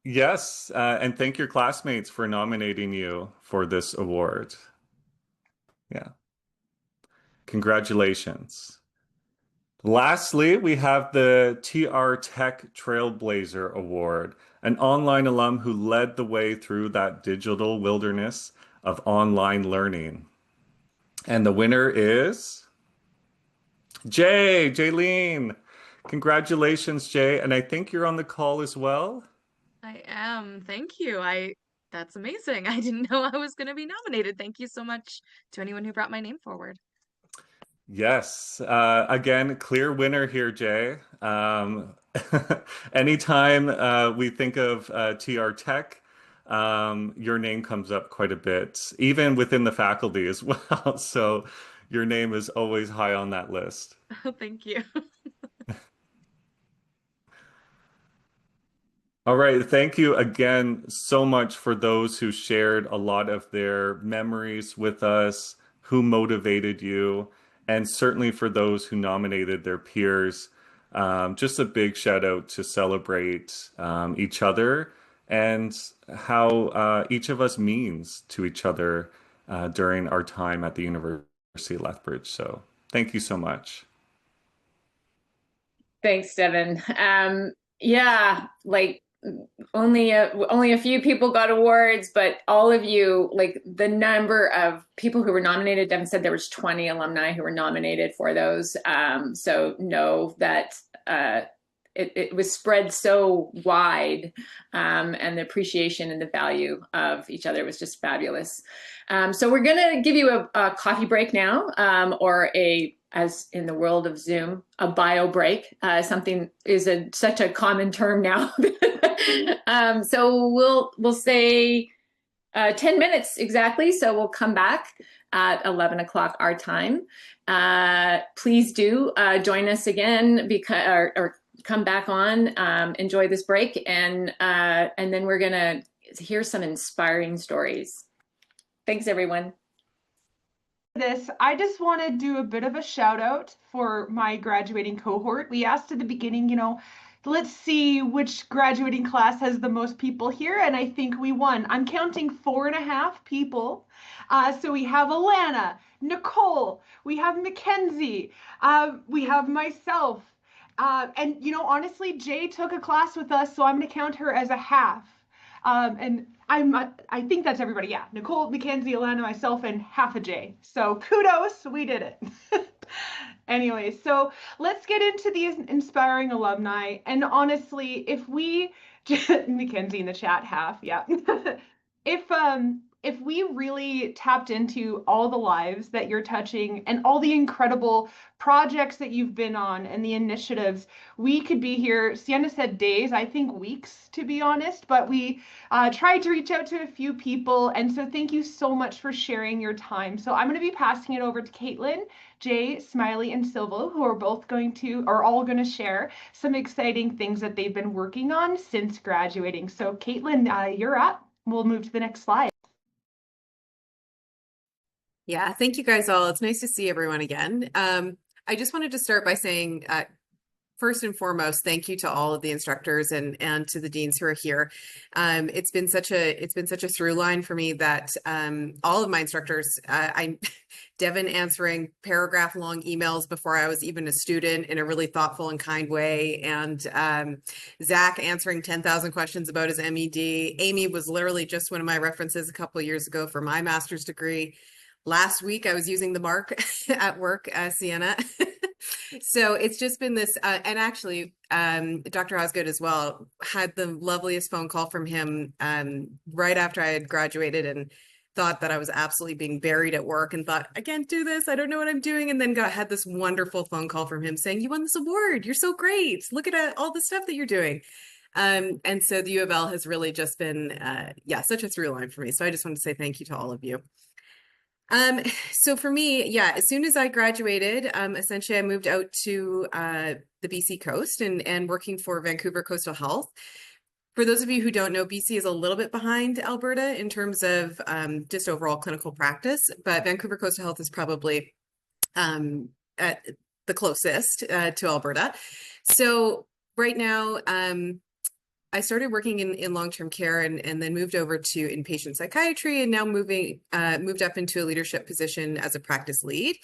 yes, and thank your classmates for nominating you for this award. Yeah. Congratulations. Lastly, we have the TR Tech Trailblazer Award, an online alum who led the way through that digital wilderness of online learning. And the winner is Jaylene. Congratulations, Jay. And I think you're on the call as well. I am. Thank you. That's amazing. I didn't know I was going to be nominated. Thank you so much to anyone who brought my name forward. Yes. Again, clear winner here, Jay. Anytime we think of TR Tech, your name comes up quite a bit, even within the faculty as well. So your name is always high on that list. Thank you. All right. Thank you again so much for those who shared a lot of their memories with us, who motivated you, and certainly for those who nominated their peers. Just a big shout out to celebrate each other and how each of us means to each other during our time at the University of Lethbridge. So thank you so much. Thanks, Devin. Yeah, like only a few people got awards, but all of you, like the number of people who were nominated, Devin said there was 20 alumni who were nominated for those. So know that it was spread so wide, and the appreciation and the value of each other was just fabulous. So we're gonna give you a coffee break now, or as in the world of Zoom, a bio break. Something is such a common term now. So we'll say 10 minutes exactly. So we'll come back at 11 o'clock our time. Please do join us again or come back on, enjoy this break, and then we're gonna hear some inspiring stories. Thanks, everyone. I just want to do a bit of a shout out for my graduating cohort. We asked at the beginning, let's see which graduating class has the most people here, and I think we won. I'm counting 4.5 people. So we have Alana, Nicole, we have Mackenzie, we have myself, and honestly, Jay took a class with us, so I'm going to count her as a half. And I think that's everybody. Yeah, Nicole, Mackenzie, Alana, myself, and half a J. So kudos, we did it. Anyway, so let's get into these inspiring alumni. And honestly, if we Mackenzie in the chat, half, yeah. if we really tapped into all the lives that you're touching and all the incredible projects that you've been on and the initiatives, we could be here. Sienna said days, I think weeks, to be honest, but we tried to reach out to a few people. And so thank you so much for sharing your time. So I'm going to be passing it over to Caitlin, Jay, Smiley, and Silvo, who are all going to share some exciting things that they've been working on since graduating. So Caitlin, you're up. We'll move to the next slide. Yeah, thank you guys all. It's nice to see everyone again. I just wanted to start by saying, first and foremost, thank you to all of the instructors and to the deans who are here. It's been such a through line for me that all of my instructors, Devin answering paragraph long emails before I was even a student in a really thoughtful and kind way, and Zach answering 10,000 questions about his MED. Amy was literally just one of my references a couple of years ago for my master's degree. Last week, I was using the mark at work, Sienna. So it's just been this, and actually, Dr. Osgood as well, had the loveliest phone call from him right after I had graduated and thought that I was absolutely being buried at work and thought, I can't do this, I don't know what I'm doing. And then had this wonderful phone call from him saying, you won this award, you're so great, look at all the stuff that you're doing. And so the U of L has really just been, such a through line for me. So I just want to say thank you to all of you. So for me, as soon as I graduated, essentially I moved out to the BC coast and working for Vancouver Coastal Health. For those of you who don't know, BC is a little bit behind Alberta in terms of just overall clinical practice, but Vancouver Coastal Health is probably at the closest to Alberta. So right now, I started working in long-term care and then moved over to inpatient psychiatry and now moved up into a leadership position as a practice lead.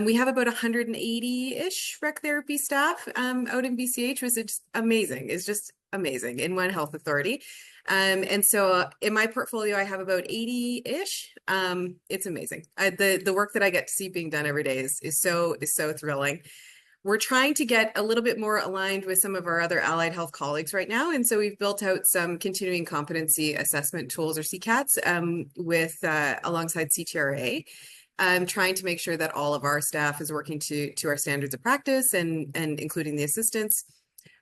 We have about 180-ish rec therapy staff out in BCH, which is amazing. It's just amazing in one health authority. And so in my portfolio, I have about 80-ish. It's amazing. The work that I get to see being done every day is so thrilling. We're trying to get a little bit more aligned with some of our other allied health colleagues right now. And so we've built out some continuing competency assessment tools or CCATs alongside CTRA, trying to make sure that all of our staff is working to our standards of practice and including the assistants.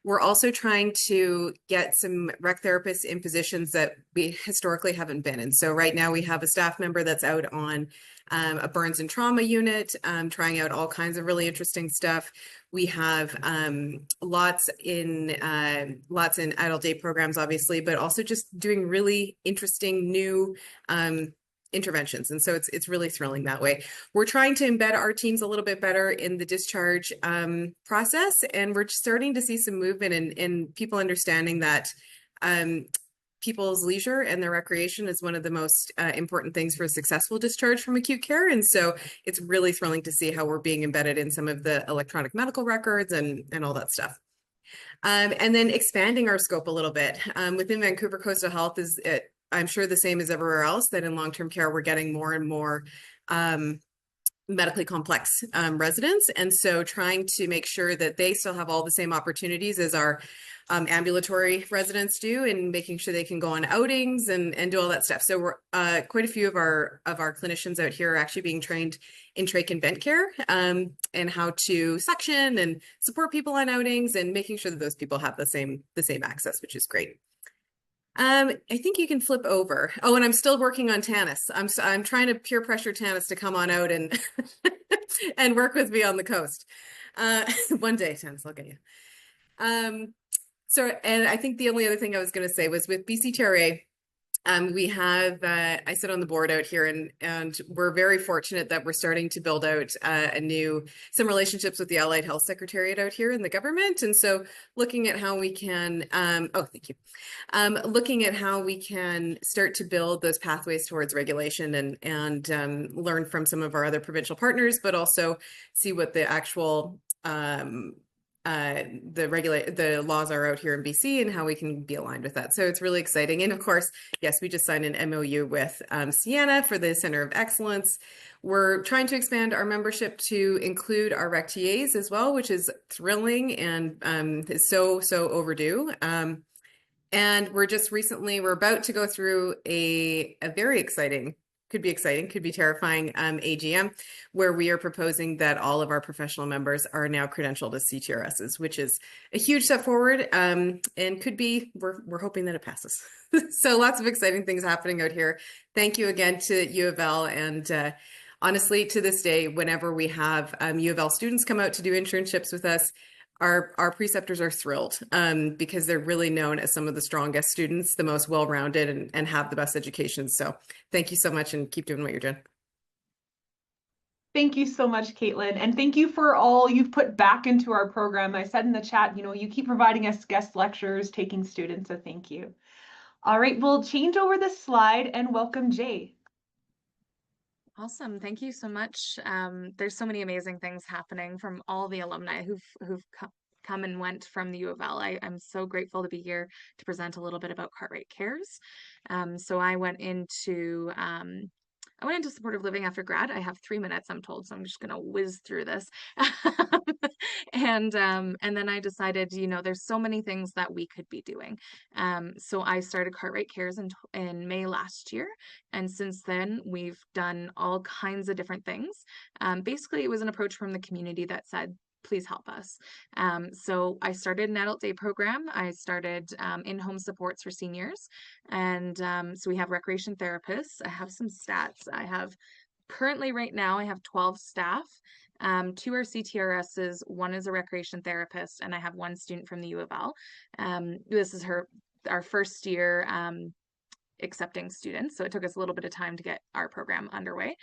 We're also trying to get some rec therapists in positions that we historically haven't been in. So right now we have a staff member that's out on a burns and trauma unit, trying out all kinds of really interesting stuff. We have lots in adult day programs, obviously, but also just doing really interesting new interventions. And so it's really thrilling that way. We're trying to embed our teams a little bit better in the discharge process. And we're starting to see some movement in people understanding that people's leisure and their recreation is one of the most important things for a successful discharge from acute care. And so it's really thrilling to see how we're being embedded in some of the electronic medical records and all that stuff. And then expanding our scope a little bit. Within Vancouver Coastal Health I'm sure the same as everywhere else, that in long-term care, we're getting more and more medically complex residents. And so trying to make sure that they still have all the same opportunities as our ambulatory residents do, and making sure they can go on outings and do all that stuff. So we're quite a few of our clinicians out here are actually being trained in trach and vent care and how to suction and support people on outings and making sure that those people have the same access, which is great. I think you can flip over. Oh, and I'm still working on Tanis. I'm trying to peer pressure Tanis to come on out and and work with me on the coast. One day, Tanis, I'll get you. And I think the only other thing I was going to say was with BCTRA, we have, I sit on the board out here and we're very fortunate that we're starting to build out some relationships with the Allied Health Secretariat out here in the government. And so looking at how we can, thank you. Looking at how we can start to build those pathways towards regulation and learn from some of our other provincial partners, but also see what the actual the laws are out here in BC and how we can be aligned with that. So it's really exciting. And of course, yes, we just signed an MOU with Sienna for the Center of Excellence. We're trying to expand our membership to include our REC-TAs as well, which is thrilling and is so overdue. And we're about to go through a very exciting, could be terrifying AGM, where we are proposing that all of our professional members are now credentialed as CTRSs, which is a huge step forward, and we're hoping that it passes. So lots of exciting things happening out here. Thank you again to U of L, and honestly, to this day, whenever we have U of L students come out to do internships with us, our preceptors are thrilled because they're really known as some of the strongest students, the most well-rounded, and have the best education. So thank you so much, and keep doing what you're doing. Thank you so much, Caitlin. And thank you for all you've put back into our program. I said in the chat, you keep providing us guest lectures, taking students, so thank you. All right, we'll change over the slide and welcome Jay. Awesome. Thank you so much. There's so many amazing things happening from all the alumni who've come and went from the U of L. I'm so grateful to be here to present a little bit about Cartwright Cares. So I went into supportive living after grad. I have 3 minutes, I'm told, so I'm just gonna whiz through this. And then I decided, there's so many things that we could be doing. So I started Cartwright Cares in May last year, and since then we've done all kinds of different things. Basically, it was an approach from the community that said, please help us. So I started an adult day program. I started in-home supports for seniors. And so we have recreation therapists. I have some stats. Currently right now, I have 12 staff. 2 are CTRSs, 1 is a recreation therapist, and I have 1 student from the U of L. This is our first year accepting students, so it took us a little bit of time to get our program underway.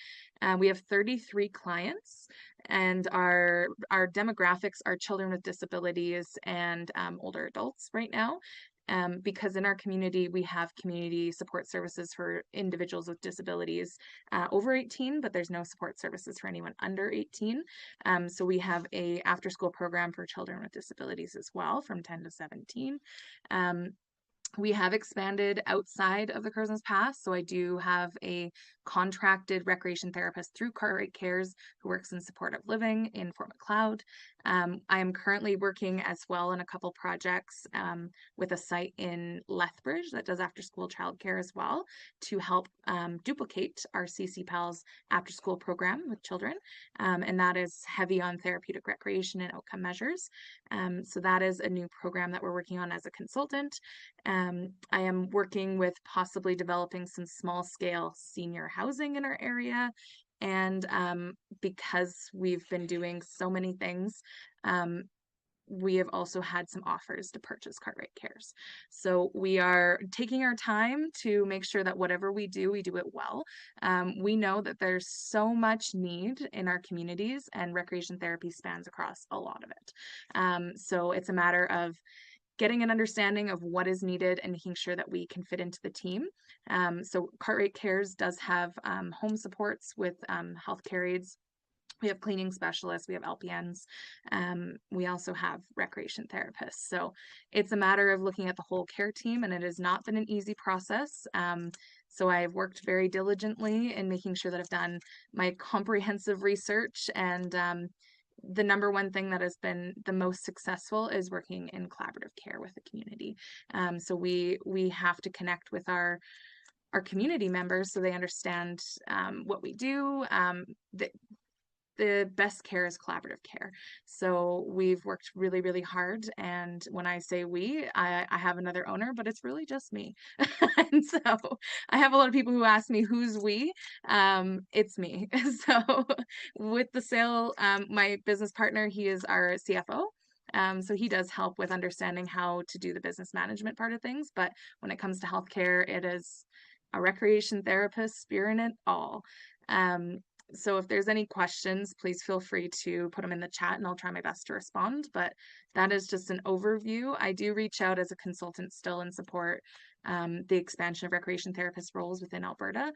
We have 33 clients, and our demographics are children with disabilities and older adults right now. Because in our community, we have community support services for individuals with disabilities over 18, but there's no support services for anyone under 18. So we have a after-school program for children with disabilities as well from 10 to 17. We have expanded outside of the Curzon's Pass, so I do have a contracted recreation therapist through Cartwright Cares who works in supportive living in Fort Macleod. I am currently working as well in a couple projects with a site in Lethbridge that does after-school childcare as well to help duplicate our CC PALS after-school program with children, and that is heavy on therapeutic recreation and outcome measures. So that is a new program that we're working on as a consultant. I am working with possibly developing some small-scale senior housing in our area. And because we've been doing so many things, we have also had some offers to purchase Cartwright Cares. So we are taking our time to make sure that whatever we do it well. We know that there's so much need in our communities, and recreation therapy spans across a lot of it. So it's a matter of getting an understanding of what is needed and making sure that we can fit into the team. So Cartwright Cares does have home supports with healthcare aides. We have cleaning specialists, we have LPNs, we also have recreation therapists. So it's a matter of looking at the whole care team, and it has not been an easy process. So I've worked very diligently in making sure that I've done my comprehensive research, and the number one thing that has been the most successful is working in collaborative care with the community. So we have to connect with our community members so they understand what we do. The best care is collaborative care. So we've worked really, really hard. And when I say we, I have another owner, but it's really just me. And so I have a lot of people who ask me, who's we? It's me. So with the sale, my business partner, he is our CFO. So he does help with understanding how to do the business management part of things. But when it comes to healthcare, it is a recreation therapist spearheading it all. So if there's any questions, please feel free to put them in the chat and I'll try my best to respond. But that is just an overview. I do reach out as a consultant still and support the expansion of recreation therapist roles within Alberta.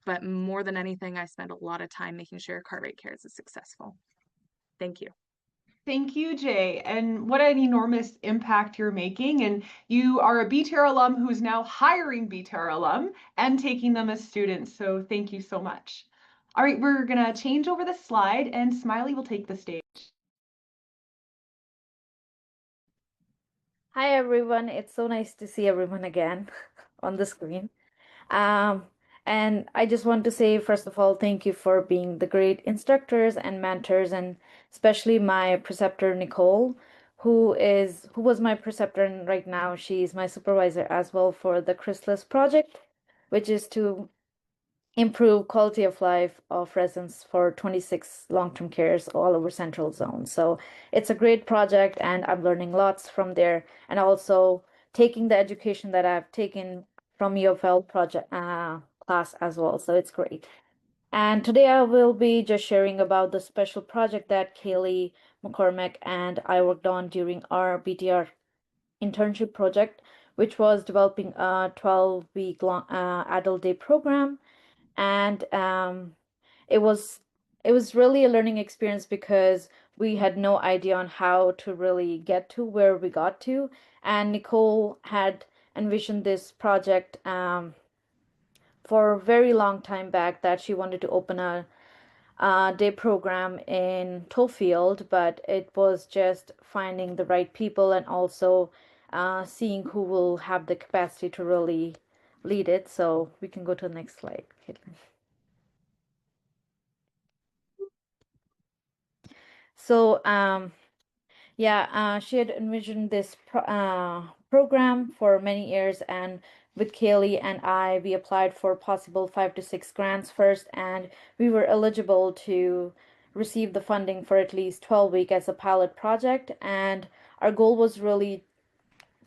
But more than anything, I spend a lot of time making sure Cartwright Cares is successful. Thank you. Thank you, Jay. And what an enormous impact you're making. And you are a BTR alum who's now hiring BTR alum and taking them as students. So thank you so much. All right, we're going to change over the slide and Smiley will take the stage. Hi everyone, it's so nice to see everyone again on the screen. Um, and I just want to say, first of all, thank you for being the great instructors and mentors, and especially my preceptor Nicole, who was my preceptor, and right now she's my supervisor as well for the Chrysalis project, which is to improve quality of life of residents for 26 long-term cares all over Central Zone. So it's a great project, and I'm learning lots from there, and also taking the education that I've taken from U of L project class as well. So it's great. And today I will be just sharing about the special project that Kaylee McCormick and I worked on during our BTR internship project, which was developing a 12-week long adult day program. And it was it was really a learning experience because we had no idea on how to really get to where we got to. And Nicole had envisioned this project for a very long time back, that she wanted to open a day program in Tollfield, but it was just finding the right people, and also seeing who will have the capacity to really lead it. So we can go to the next slide, Caitlin. So, she had envisioned this program for many years, and with Kaylee and I, we applied for possible 5 to 6 grants first, and we were eligible to receive the funding for at least 12 weeks as a pilot project. And our goal was really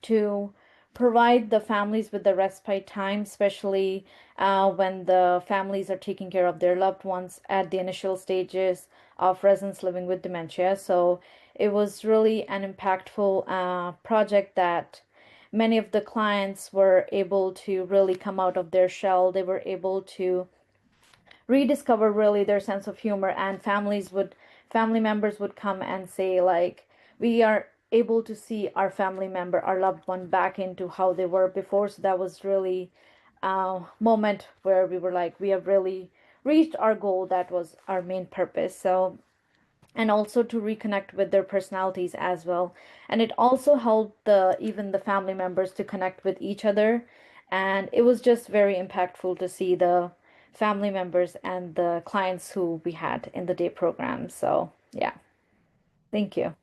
to provide the families with the respite time, especially when the families are taking care of their loved ones at the initial stages of residents living with dementia. So it was really an impactful project that many of the clients were able to really come out of their shell. They were able to rediscover really their sense of humor, and family members would come and say, like, we are able to see our family member, our loved one, back into how they were before. So that was really a moment where we were like, we have really reached our goal. That was our main purpose. So, and also to reconnect with their personalities as well. And it also helped even the family members to connect with each other. And it was just very impactful to see the family members and the clients who we had in the day program. So yeah, thank you.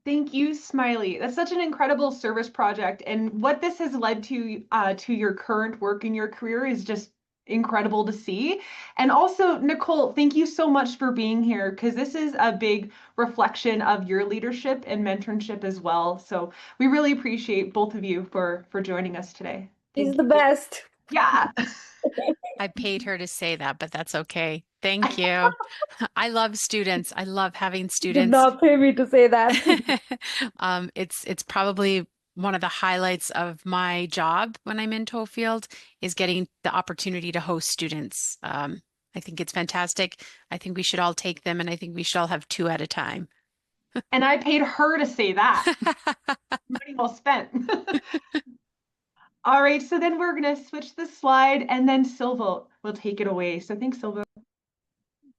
Thank you, Smiley. That's such an incredible service project. And what this has led to your current work in your career is just incredible to see. And also, Nicole, thank you so much for being here, because this is a big reflection of your leadership and mentorship as well. So we really appreciate both of you for joining us today. He's the best. Yeah. I paid her to say that, but that's okay. Thank you. I love students. I love having You did students. not pay me to say that. It's probably one of the highlights of my job when I'm in Tollfield is getting the opportunity to host students. I think it's fantastic. I think we should all take them, and I think we should all have 2 at a time. And I paid her to say that. Money well spent. All right, so then we're going to switch the slide, and then Silva will take it away. So thanks, Silva.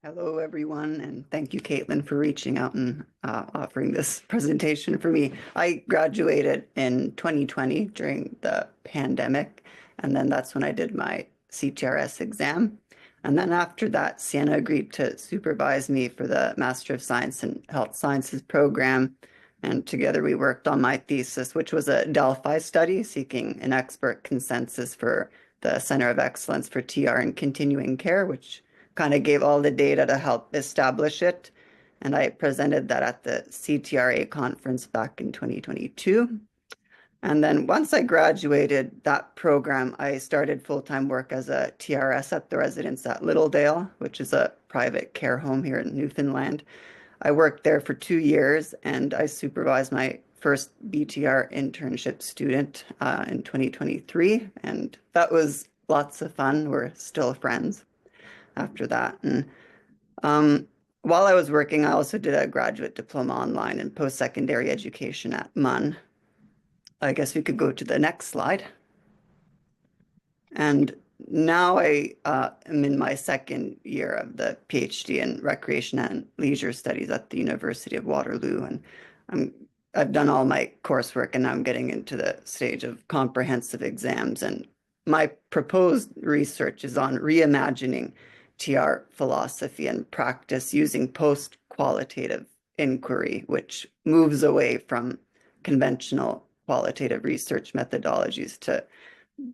Hello, everyone, and thank you, Caitlin, for reaching out and offering this presentation for me. I graduated in 2020 during the pandemic, and then that's when I did my CTRS exam. And then after that, Sienna agreed to supervise me for the Master of Science in Health Sciences program. And together we worked on my thesis, which was a Delphi study seeking an expert consensus for the Center of Excellence for TR and Continuing Care, which kind of gave all the data to help establish it. And I presented that at the CTRA conference back in 2022. And then once I graduated that program, I started full-time work as a TRS at the residence at Littledale, which is a private care home here in Newfoundland. I worked there for 2 years, and I supervised my first BTR internship student in 2023. And that was lots of fun. We're still friends after that. And while I was working, I also did a graduate diploma online in post-secondary education at MUN. I guess we could go to the next slide. And now I am in my second year of the PhD in Recreation and Leisure Studies at the University of Waterloo. And I'm I've done all my coursework and now I'm getting into the stage of comprehensive exams. And my proposed research is on reimagining TR philosophy and practice using post-qualitative inquiry, which moves away from conventional qualitative research methodologies to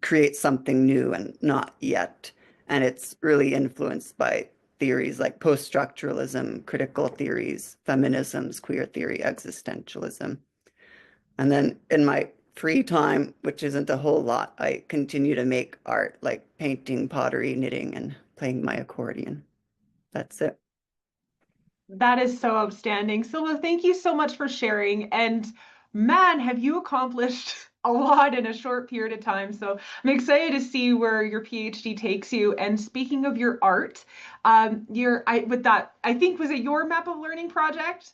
create something new and not yet. And it's really influenced by theories like post-structuralism, critical theories, feminisms, queer theory, existentialism. And then in my free time, which isn't a whole lot, I continue to make art like painting, pottery, knitting, and playing my accordion. That's it. That is so outstanding. Silva, thank you so much for sharing. And man, have you accomplished a lot in a short period of time. So I'm excited to see where your PhD takes you. And speaking of your art, I think, was it your map of learning project?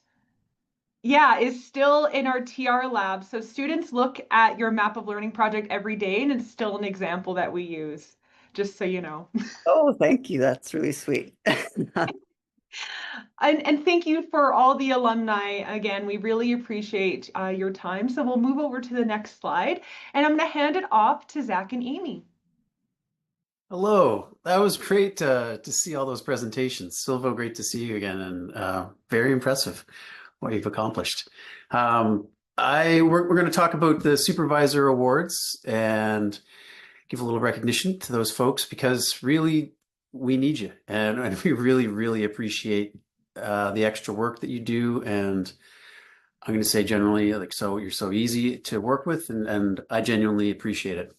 Yeah, is still in our TR lab. So students look at your map of learning project every day, and it's still an example that we use, just so you know. Oh, thank you. That's really sweet. And thank you for all the alumni. Again, we really appreciate your time. So we'll move over to the next slide, and I'm going to hand it off to Zach and Amy. Hello, that was great to see all those presentations. Silvo, great to see you again, and very impressive what you've accomplished. We're going to talk about the supervisor awards and give a little recognition to those folks because really we need you, and we really appreciate the extra work that you do. And I'm going to say generally, like, so you're so easy to work with, and I genuinely appreciate it.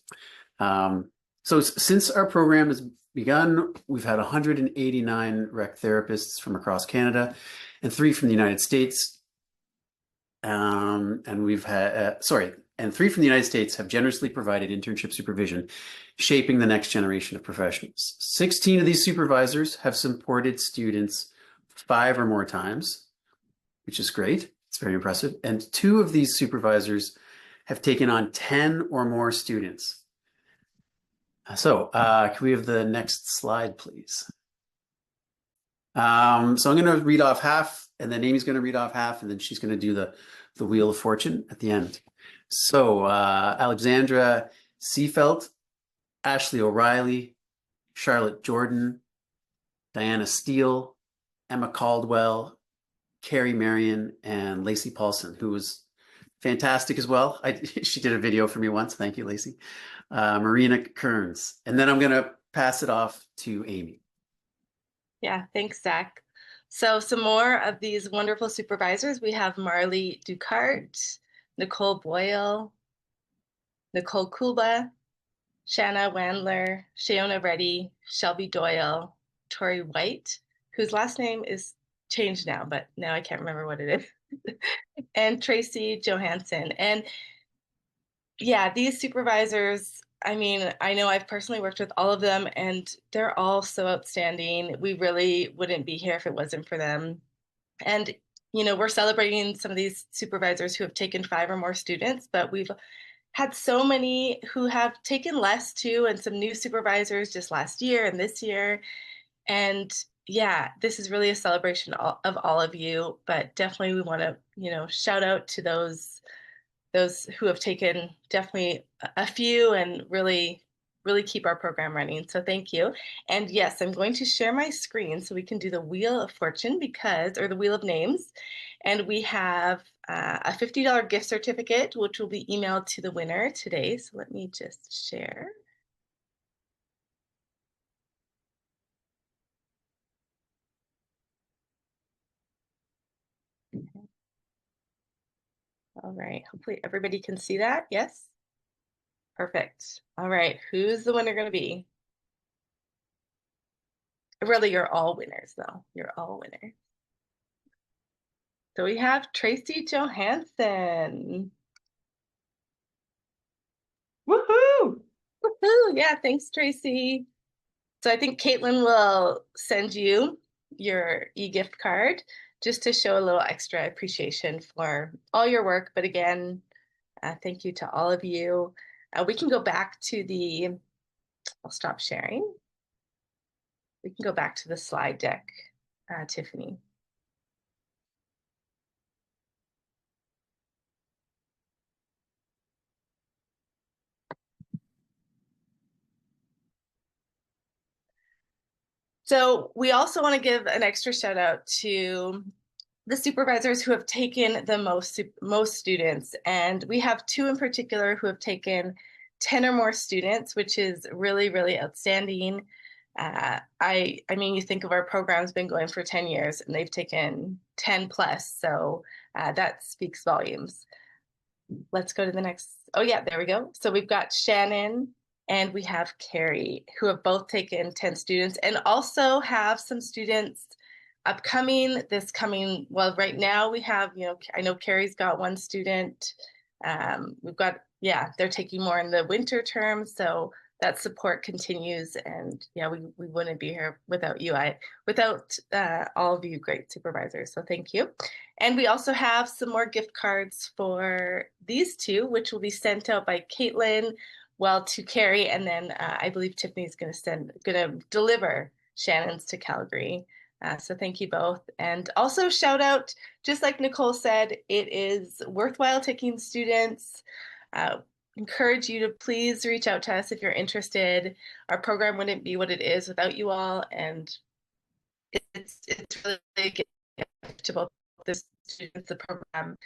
So since our program has begun, we've had 189 rec therapists from across Canada and 3 from the United States. And 3 from the United States have generously provided internship supervision, shaping the next generation of professionals. 16 of these supervisors have supported students 5 or more times, which is great. It's very impressive. And 2 of these supervisors have taken on 10 or more students. So can we have the next slide, please? So I'm going to read off half, and then Amy's going to read off half, and then she's going to do the Wheel of Fortune at the end. So Alexandra Seafelt, Ashley O'Reilly, Charlotte Jordan, Diana Steele, Emma Caldwell, Carrie Marion, and Lacey Paulson, who was fantastic as well. She did a video for me once. Thank you, Lacey. Marina Kearns. And then I'm going to pass it off to Amy. Yeah, thanks, Zach. So some more of these wonderful supervisors. We have Marley Ducart, Nicole Boyle, Nicole Kulba, Shanna Wandler, Shayona Reddy, Shelby Doyle, Tori White, whose last name is changed now, but now I can't remember what it is, and Tracy Johansson. And yeah, these supervisors, I mean, I know I've personally worked with all of them, and they're all so outstanding. We really wouldn't be here if it wasn't for them. And, you know, we're celebrating some of these supervisors who have taken 5 or more students, but we've had so many who have taken less too, and some new supervisors just last year and this year. And yeah, this is really a celebration of all of you, but definitely we want to, you know, shout out to those who have taken definitely a few and really keep our program running. So thank you. And yes, I'm going to share my screen so we can do the Wheel of Fortune or the Wheel of Names. And we have a $50 gift certificate, which will be emailed to the winner today. So let me just share. All right, hopefully everybody can see that. Yes? Perfect. All right, who's the winner going to be? Really, you're all winners, though. You're all winners. So we have Tracy Johansson. Woohoo! Woohoo! Yeah, thanks, Tracy. So I think Caitlin will send you your e-gift card just to show a little extra appreciation for all your work. But again, thank you to all of you. We can go back to I'll stop sharing. We can go back to the slide deck, Tiffany. So we also want to give an extra shout out to the supervisors who have taken the most students. And we have 2 in particular who have taken 10 or more students, which is really, really outstanding. I mean, you think of our program's been going for 10 years and they've taken 10 plus. So that speaks volumes. Let's go to the next. Oh yeah, there we go. So we've got Shannon and we have Carrie, who have both taken 10 students and also have some students upcoming well, right now we have, I know Carrie's got 1 student. We've got, they're taking more in the winter term. So that support continues. And yeah, we wouldn't be here without you, without all of you great supervisors. So thank you. And we also have some more gift cards for these 2, which will be sent out by Caitlin, to Carrie. And then I believe Tiffany's going to deliver Shannon's to Calgary. So thank you both. And also shout out, just like Nicole said, it is worthwhile taking students. Encourage you to please reach out to us if you're interested. Our program wouldn't be what it is without you all. And it's really a gift to both the students, the program,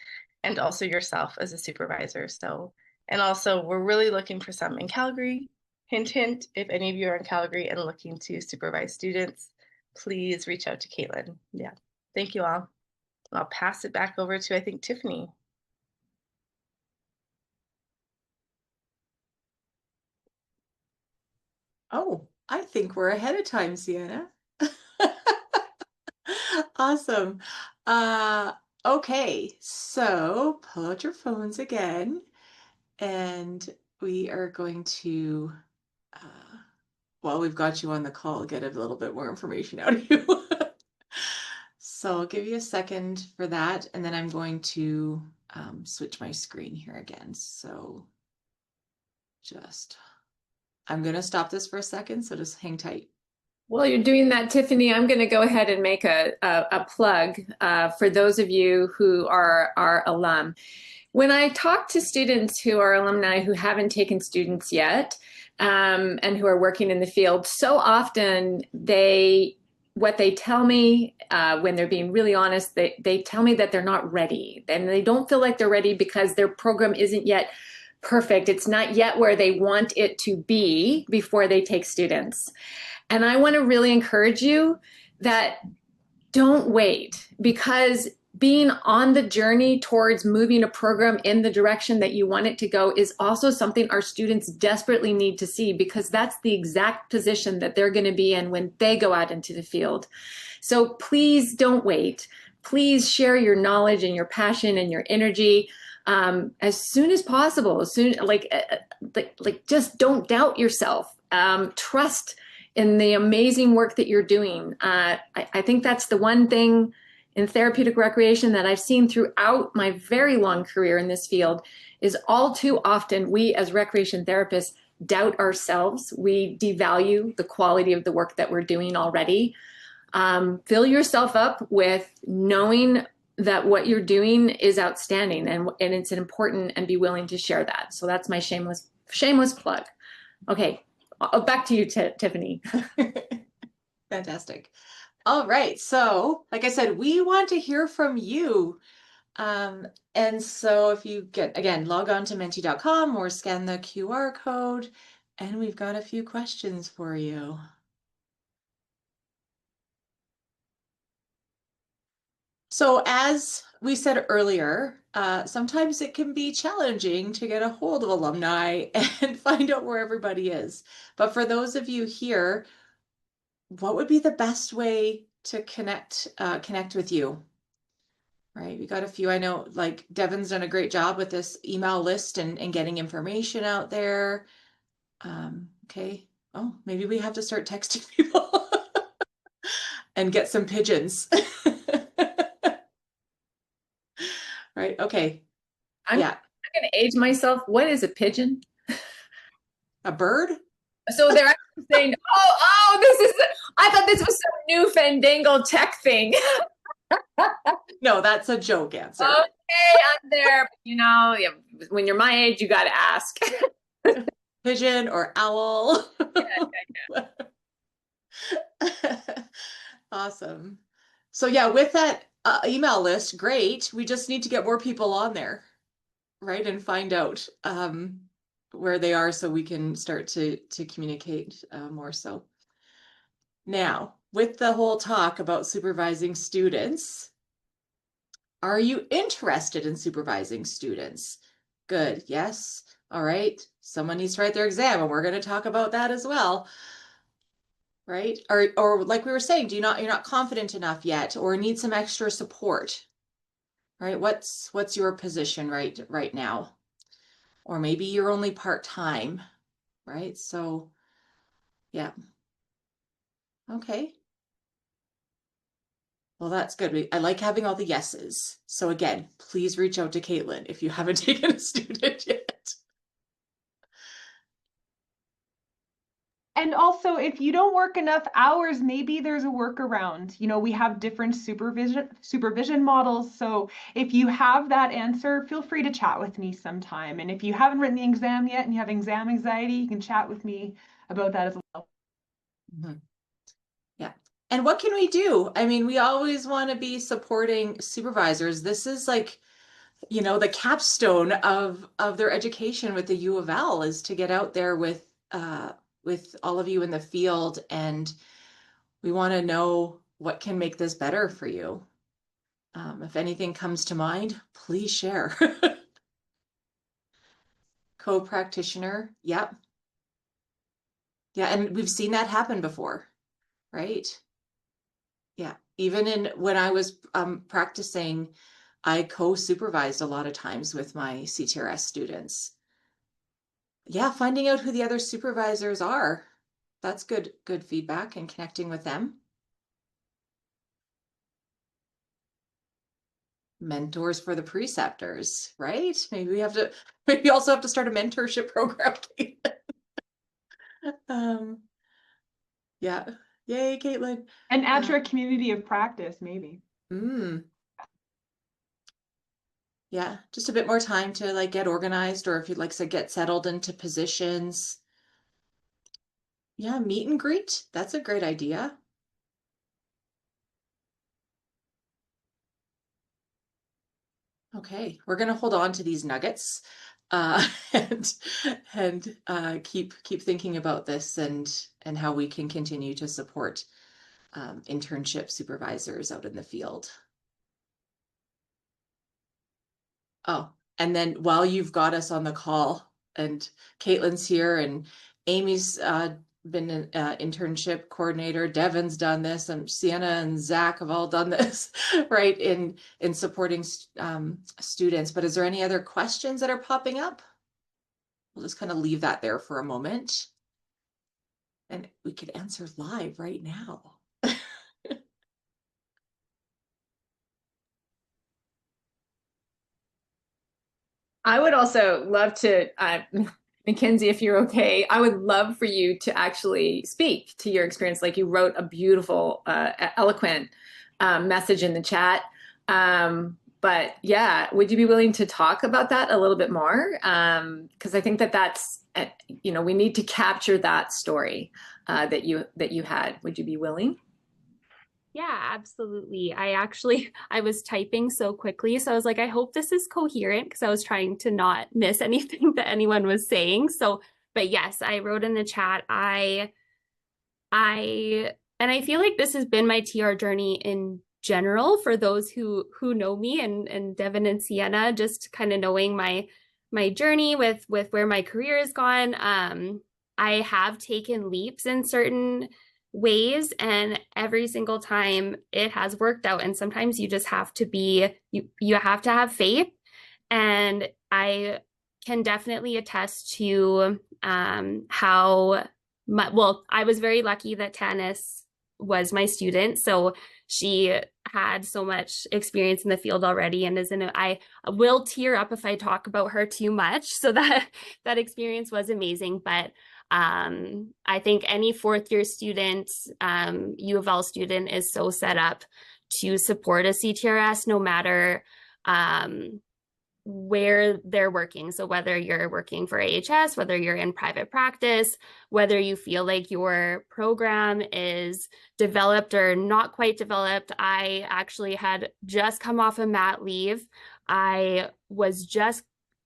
and also yourself as a supervisor. So, and also we're really looking for some in Calgary. Hint, hint, if any of you are in Calgary and looking to supervise students, please reach out to Caitlin. Yeah, thank you all. I'll pass it back over to, I think, Tiffany. Oh, I think we're ahead of time, Sienna. Awesome. Okay, so pull out your phones again, and we are going to, while we've got you on the call, get a little bit more information out of you. So I'll give you a second for that, and then I'm going to switch my screen here again. So I'm going to stop this for a second, so just hang tight. While you're doing that, Tiffany, I'm going to go ahead and make a plug for those of you who are our alum. When I talk to students who are alumni who haven't taken students yet and who are working in the field, so often what they tell me when they're being really honest, they tell me that they're not ready, and they don't feel like they're ready because their program isn't yet perfect. It's not yet where they want it to be before they take students. And I want to really encourage you that don't wait, because being on the journey towards moving a program in the direction that you want it to go is also something our students desperately need to see, because that's the exact position that they're going to be in when they go out into the field. So please don't wait. Please share your knowledge and your passion and your energy as soon as possible. Just don't doubt yourself. Trust in the amazing work that you're doing. I think that's the one thing in therapeutic recreation that I've seen throughout my very long career in this field is all too often we as recreation therapists doubt ourselves. We devalue the quality of the work that we're doing already. Fill yourself up with knowing that what you're doing is outstanding and it's important, and be willing to share that. So that's my shameless plug. Okay, back to you, Tiffany. Fantastic. All right. So, like I said, we want to hear from you. And so if you log on to menti.com or scan the QR code, and we've got a few questions for you. So as we said earlier, sometimes it can be challenging to get a hold of alumni and find out where everybody is. But for those of you here, what would be the best way to connect with you? Right, we got a few. I know, like, Devin's done a great job with this email list and getting information out there. Okay. Oh, maybe we have to start texting people and get some pigeons. Right. Okay. I'm going to age myself. What is a pigeon? A bird? So they're actually saying, I thought this was some new fandangled tech thing. No, that's a joke answer. Okay, I'm there. When you're my age, you got to ask. Pigeon or owl. Yeah. Awesome. So yeah, with that email list, great. We just need to get more people on there, right? And find out where they are so we can start to communicate more so. Now, with the whole talk about supervising students, are you interested in supervising students? Good. Yes. All right. Someone needs to write their exam, and we're going to talk about that as well. Right? Or like we were saying, you're not confident enough yet, or need some extra support. Right? What's your position right now? Or maybe you're only part-time, right? So yeah. Okay. Well, that's good. I like having all the yeses. So again, please reach out to Caitlin if you haven't taken a student yet. And also, if you don't work enough hours, maybe there's a workaround. You know, we have different supervision models. So if you have that answer, feel free to chat with me sometime. And if you haven't written the exam yet and you have exam anxiety, you can chat with me about that as well. Mm-hmm. Yeah. And what can we do? I mean, we always want to be supporting supervisors. This is like, you know, the capstone of their education with the U of L is to get out there with all of you in the field, and we want to know what can make this better for you. If anything comes to mind, please share. Co-practitioner, yep. Yeah, and we've seen that happen before, right? Yeah, even when I was practicing, I co-supervised a lot of times with my CTRS students. Yeah, finding out who the other supervisors are, that's good feedback, and connecting with them. Mentors for the preceptors, right? Maybe we also have to start a mentorship program. Yeah. Yay, Caitlin. And add to a community of practice, maybe. Yeah, just a bit more time to like get organized, or if you'd like to get settled into positions. Yeah, meet and greet. That's a great idea. Okay, we're going to hold on to these nuggets and keep thinking about this and how we can continue to support internship supervisors out in the field. Oh, and then while you've got us on the call, and Caitlin's here, and Amy's been an internship coordinator, Devin's done this, and Sienna and Zach have all done this, right, in supporting students. But is there any other questions that are popping up? We'll just kind of leave that there for a moment, and we could answer live right now. I would also love to, Mackenzie, if you're okay, I would love for you to actually speak to your experience. Like, you wrote a beautiful, eloquent message in the chat. But yeah, would you be willing to talk about that a little bit more? Because I think that's, you know, we need to capture that story that you had. Would you be willing? Yeah, absolutely. I was typing so quickly. So I was like, I hope this is coherent, because I was trying to not miss anything that anyone was saying. So, but yes, I wrote in the chat, and I feel like this has been my TR journey in general for those who know me, and Devin and Sienna, just kind of knowing my journey with where my career has gone. I have taken leaps in certain ways, and every single time it has worked out. And sometimes you just have to you have to have faith. And I can definitely attest to how much, well, I was very lucky that Tanis was my student. So she had so much experience in the field already, and I will tear up if I talk about her too much. So that experience was amazing. But I think any fourth year student, U of L student, is so set up to support a CTRS, no matter where they're working. So whether you're working for AHS, whether you're in private practice, whether you feel like your program is developed or not quite developed. I actually had just come off of mat leave. I was just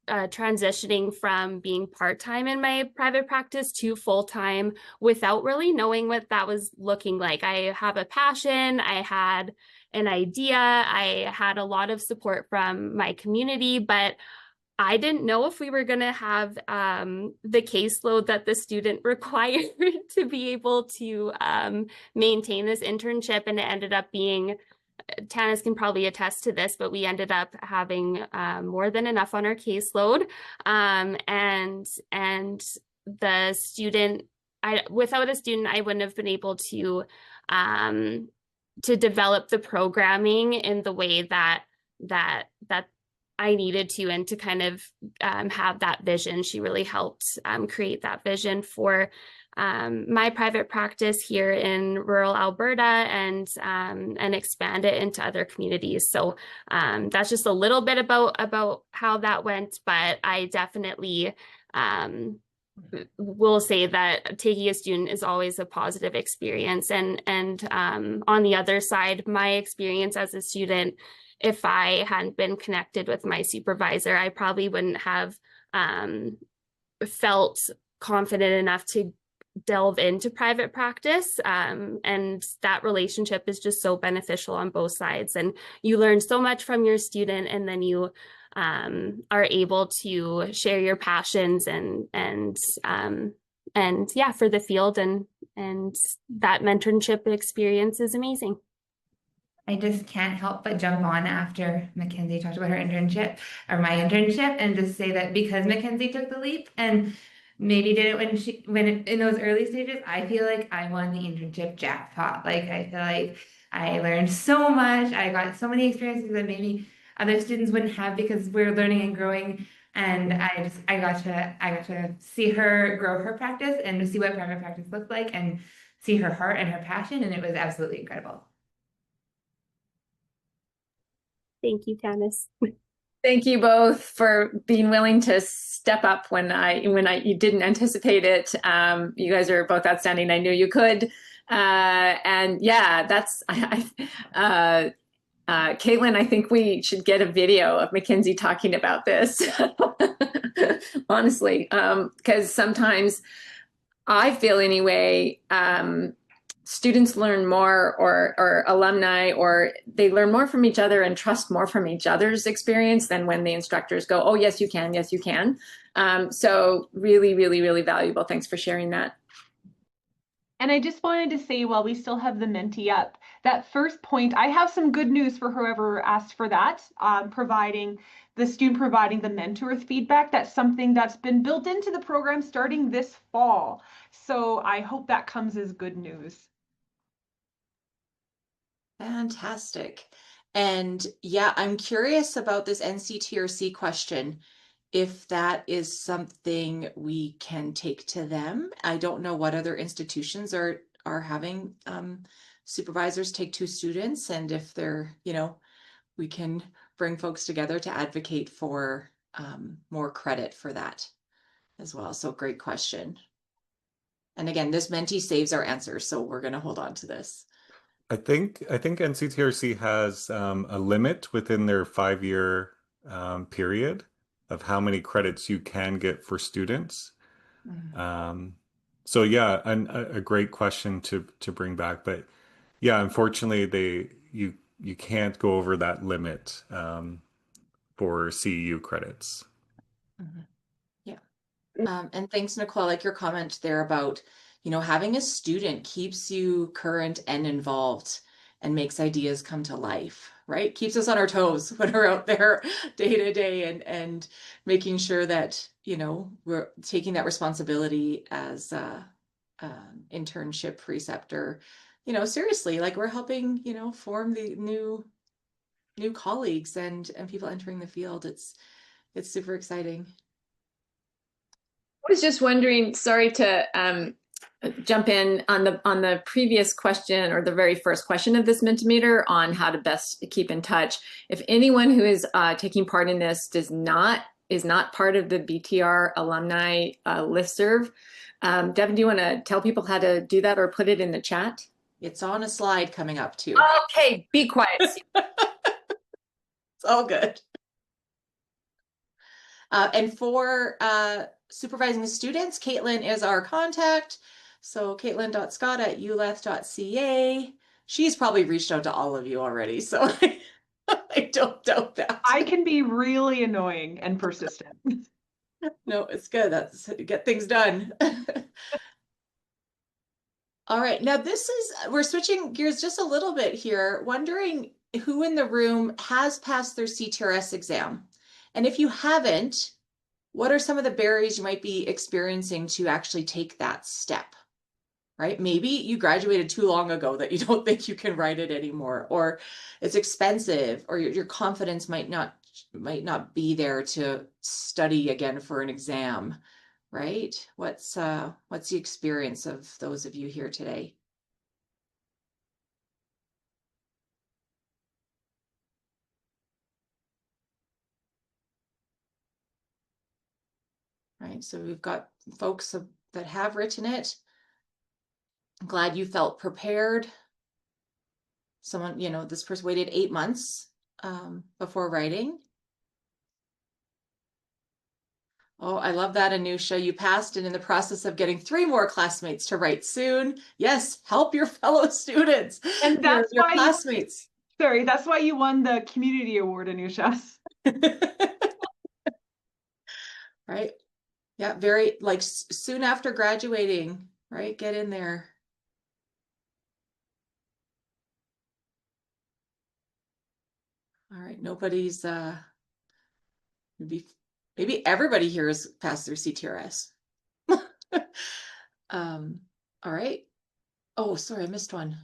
transitioning from being part-time in my private practice to full-time without really knowing what that was looking like. I have a passion, I had an idea, I had a lot of support from my community, but I didn't know if we were going to have the caseload that the student required to be able to maintain this internship. And it ended up being, Tanis can probably attest to this, but we ended up having more than enough on our caseload. And the student, without a student, I wouldn't have been able to develop the programming in the way that I needed to, and to kind of have that vision. She really helped create that vision for my private practice here in rural Alberta, and expand it into other communities. So that's just a little bit about how that went, but I definitely will say that taking a student is always a positive experience. And on the other side, my experience as a student, if I hadn't been connected with my supervisor, I probably wouldn't have felt confident enough to delve into private practice. And that relationship is just so beneficial on both sides. And you learn so much from your student, and then you are able to share your passions and yeah, for the field, and that mentorship experience is amazing. I just can't help but jump on after Mackenzie talked about her internship, or my internship, and just say that because Mackenzie took the leap and maybe did it in those early stages, I feel like I won the internship jackpot. Like, I feel like I learned so much. I got so many experiences that maybe other students wouldn't have, because we're learning and growing. And I got to see her grow her practice and see what private practice looked like, and see her heart and her passion, and it was absolutely incredible. Thank you, Tanis. Thank you both for being willing to step up when you didn't anticipate it. You guys are both outstanding. I knew you could. And yeah, Caitlin, I think we should get a video of Mackenzie talking about this. Honestly, because sometimes I feel anyway, students learn more, or alumni, or they learn more from each other and trust more from each other's experience than when the instructors go, oh, yes, you can. Yes, you can. So really, really, really valuable. Thanks for sharing that. And I just wanted to say, while we still have the Menti up, that first point, I have some good news for whoever asked for that, providing the mentor feedback. That's something that's been built into the program starting this fall. So I hope that comes as good news. Fantastic. And yeah, I'm curious about this NCTRC question, if that is something we can take to them. I don't know what other institutions are having supervisors take 2 students, and if they're, we can bring folks together to advocate for more credit for that as well. So great question. And again, this Menti saves our answers, so we're going to hold on to this. I think NCTRC has a limit within their 5-year period of how many credits you can get for students. So yeah, a great question to bring back, but yeah, unfortunately, you can't go over that limit for CEU credits. Yeah. And thanks, Nicole, like your comment there about, having a student keeps you current and involved and makes ideas come to life, right? Keeps us on our toes when we're out there day to day, and making sure that, we're taking that responsibility as a internship preceptor, seriously, like we're helping, form the new colleagues and people entering the field. It's super exciting. I was just wondering, sorry to jump in on the previous question, or the very first question of this Mentimeter, on how to best keep in touch. If anyone who is taking part in this is not part of the BTR alumni listserv, Devin, do you want to tell people how to do that or put it in the chat? It's on a slide coming up too. Okay, be quiet. It's all good. And for supervising the students, Caitlin is our contact. So caitlin.scott@uleth.ca. She's probably reached out to all of you already, so I don't doubt that. I can be really annoying and persistent. No, it's good. That's get things done. All right, now we're switching gears just a little bit here, wondering who in the room has passed their CTRS exam. And if you haven't, what are some of the barriers you might be experiencing to actually take that step, right? Maybe you graduated too long ago that you don't think you can write it anymore, or it's expensive, or your confidence might not be there to study again for an exam, right? What's the experience of those of you here today? Right, so we've got folks that have written it. I'm glad you felt prepared. Someone, this person waited 8 months before writing. Oh, I love that, Anusha. You passed and in the process of getting 3 more classmates to write soon. Yes, help your fellow students And that's your why classmates. that's why you won the community award, Anusha. Right. Yeah, very soon after graduating, right? Get in there. All right, nobody's maybe everybody here has passed their CTRS. All right. Oh, sorry, I missed one.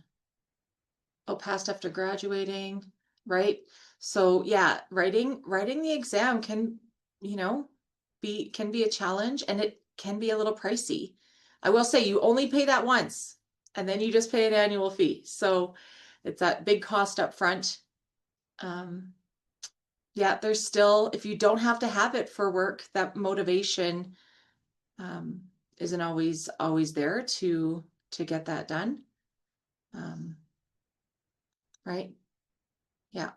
Oh, passed after graduating, right? So yeah, writing the exam can, be a challenge, and it can be a little pricey. I will say you only pay that once, and then you just pay an annual fee. So it's that big cost up front. Yeah, there's still, if you don't have to have it for work, that motivation isn't always there to get that done. Right? Yeah.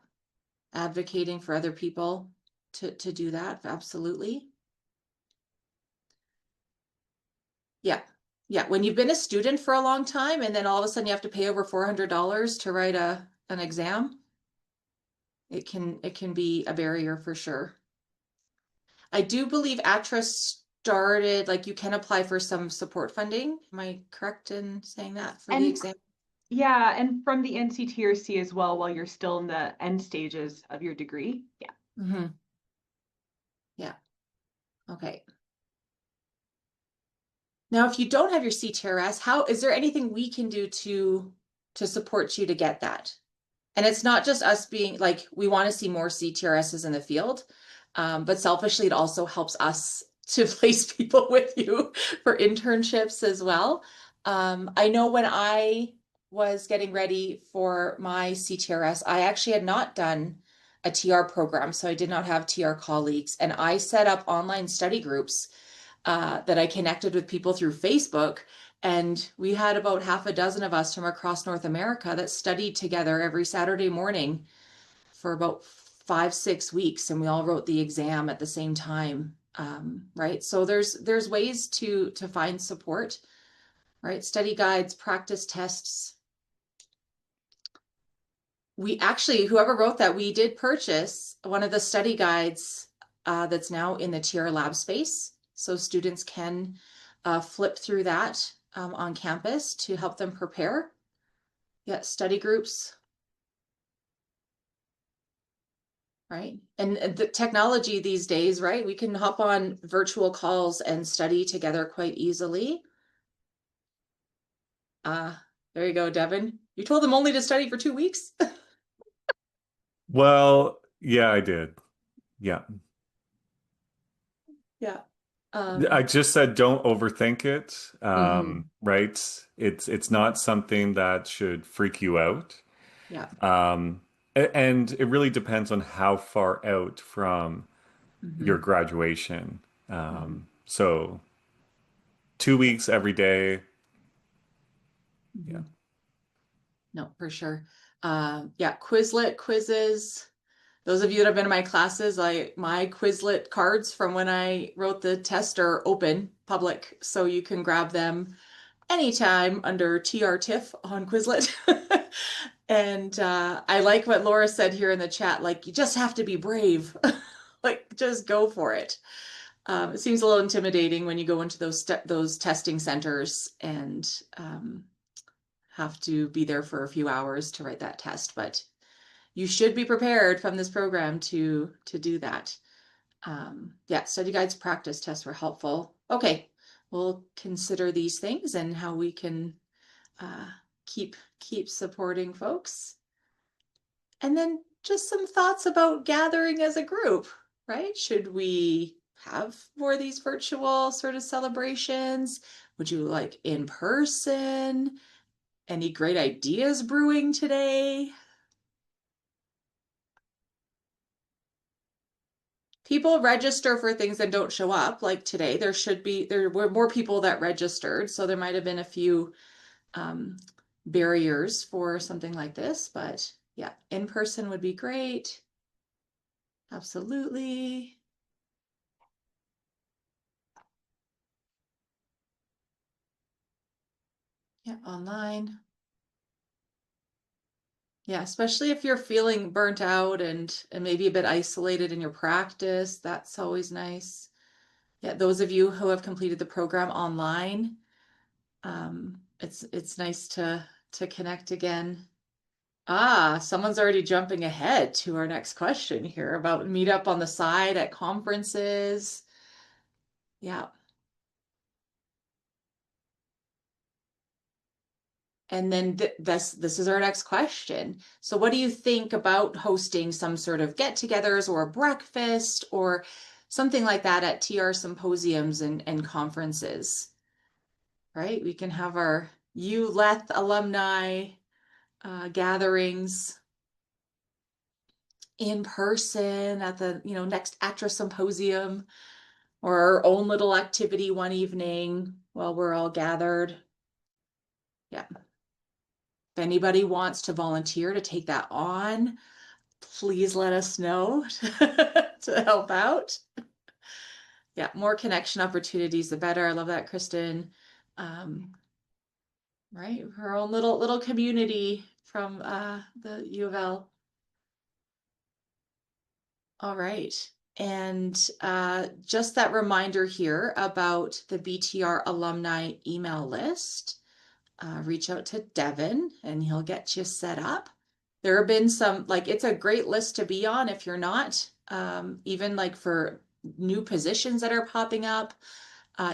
Advocating for other people to do that, absolutely. Yeah. Yeah, when you've been a student for a long time and then all of a sudden you have to pay over $400 to write an exam, it can be a barrier for sure. I do believe ATRA started, you can apply for some support funding. Am I correct in saying that for the exam? Yeah, and from the NCTRC as well, while you're still in the end stages of your degree. Yeah. Mm-hmm. Yeah. Okay. Now, if you don't have your CTRS, is there anything we can do to support you to get that? And it's not just us being we want to see more CTRSs in the field, but selfishly, it also helps us to place people with you for internships as well. I know when I was getting ready for my CTRS, I actually had not done a TR program, so I did not have TR colleagues, and I set up online study groups that I connected with people through Facebook. And we had about half a dozen of us from across North America that studied together every Saturday morning for about 5-6 weeks, and we all wrote the exam at the same time. Right. So there's ways to find support, right? Study guides, practice tests. We actually, whoever wrote that, we did purchase one of the study guides that's now in the TR lab space. So students can flip through that on campus to help them prepare. Yeah, study groups. Right. And the technology these days, right? We can hop on virtual calls and study together quite easily. There you go, Devin. You told them only to study for 2 weeks? Well, yeah, I did. Yeah. Yeah. I just said don't overthink it. Mhm. Right? It's not something that should freak you out. Yeah. And it really depends on how far out from your Mhm. graduation. Mhm. So 2 weeks every day. Yeah. Mhm. No, for sure. Yeah, Quizlet quizzes. Those of you that have been in my classes, my Quizlet cards from when I wrote the test are open, public, so you can grab them anytime under TR on Quizlet. And I like what Laura said here in the chat, like you just have to be brave. Like just go for it. It seems a little intimidating when you go into those testing centers and have to be there for a few hours to write that test, but you should be prepared from this program to do that. Yeah, study guides, practice tests were helpful. Okay, we'll consider these things and how we can uh, keep supporting folks. And then just some thoughts about gathering as a group, right? Should we have more of these virtual sort of celebrations? Would you like in person? Any great ideas brewing today? People register for things and don't show up, like today. There were more people that registered, so there might have been a few barriers for something like this, but yeah, in person would be great. Absolutely. Yeah, online. Yeah, especially if you're feeling burnt out and maybe a bit isolated in your practice, that's always nice. Yeah, those of you who have completed the program online, it's nice to connect again. Ah, someone's already jumping ahead to our next question here about meet up on the side at conferences. Yeah. And then this is our next question. So what do you think about hosting some sort of get-togethers or a breakfast or something like that at TR symposiums and conferences? Right? We can have our ULETH alumni gatherings in person at the next ATRA symposium, or our own little activity one evening while we're all gathered. Yeah. If anybody wants to volunteer to take that on, please let us know to help out. Yeah, more connection opportunities, the better. I love that, Kristen. Right, her own little community from the U of L. All right. And just that reminder here about the BTR alumni email list. Reach out to Devin and he'll get you set up. There have been some, like, it's a great list to be on if you're not, even like for new positions that are popping up.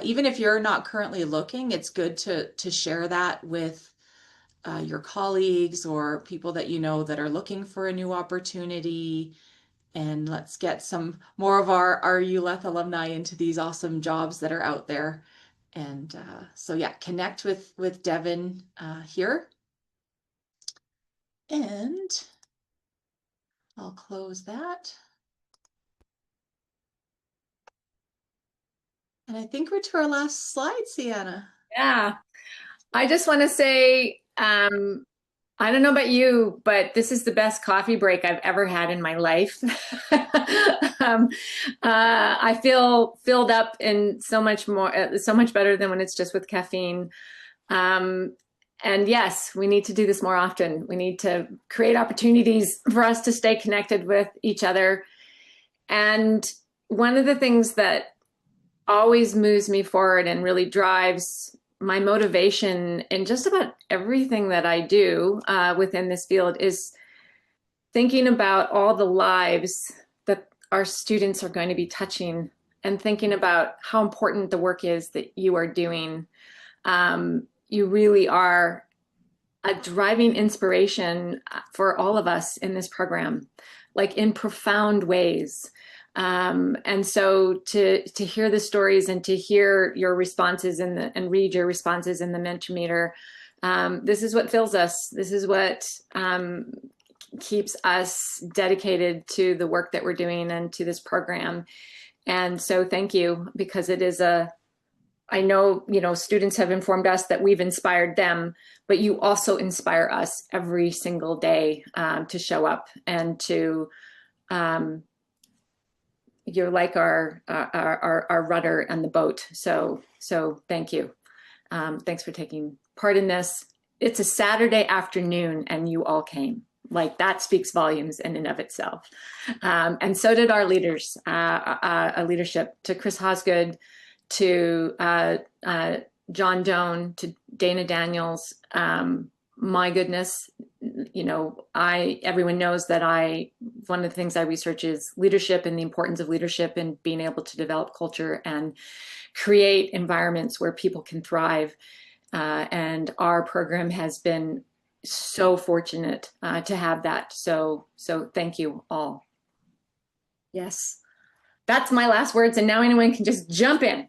Even if you're not currently looking, it's good to share that with your colleagues or people that you know that are looking for a new opportunity. And let's get some more of our ULETH alumni into these awesome jobs that are out there. And so yeah, connect with Devin here. And I'll close that. And I think we're to our last slide, Sienna. Yeah. I just want to say, I don't know about you, but this is the best coffee break I've ever had in my life. I feel filled up and so much better than when it's just with caffeine. And yes, we need to do this more often. We need to create opportunities for us to stay connected with each other. And one of the things that always moves me forward and really drives my motivation in just about everything that I do within this field is thinking about all the lives that our students are going to be touching and thinking about how important the work is that you are doing. You really are a driving inspiration for all of us in this program, like in profound ways. And so to hear the stories and to hear your responses and read your responses in the Mentimeter, this is what fills us. This is what keeps us dedicated to the work that we're doing and to this program. And so thank you, because it is I know, students have informed us that we've inspired them, but you also inspire us every single day to show up and to, you're like our rudder and the boat. So thank you. Thanks for taking part in this. It's a Saturday afternoon and you all came. Like, that speaks volumes in and of itself. And so did our leaders, leadership, to Chris Hosgood, to John Doan, to Dana Daniels. My goodness, everyone knows that one of the things I research is leadership and the importance of leadership and being able to develop culture and create environments where people can thrive. And our program has been so fortunate to have that. So thank you all. Yes, that's my last words. And now anyone can just jump in.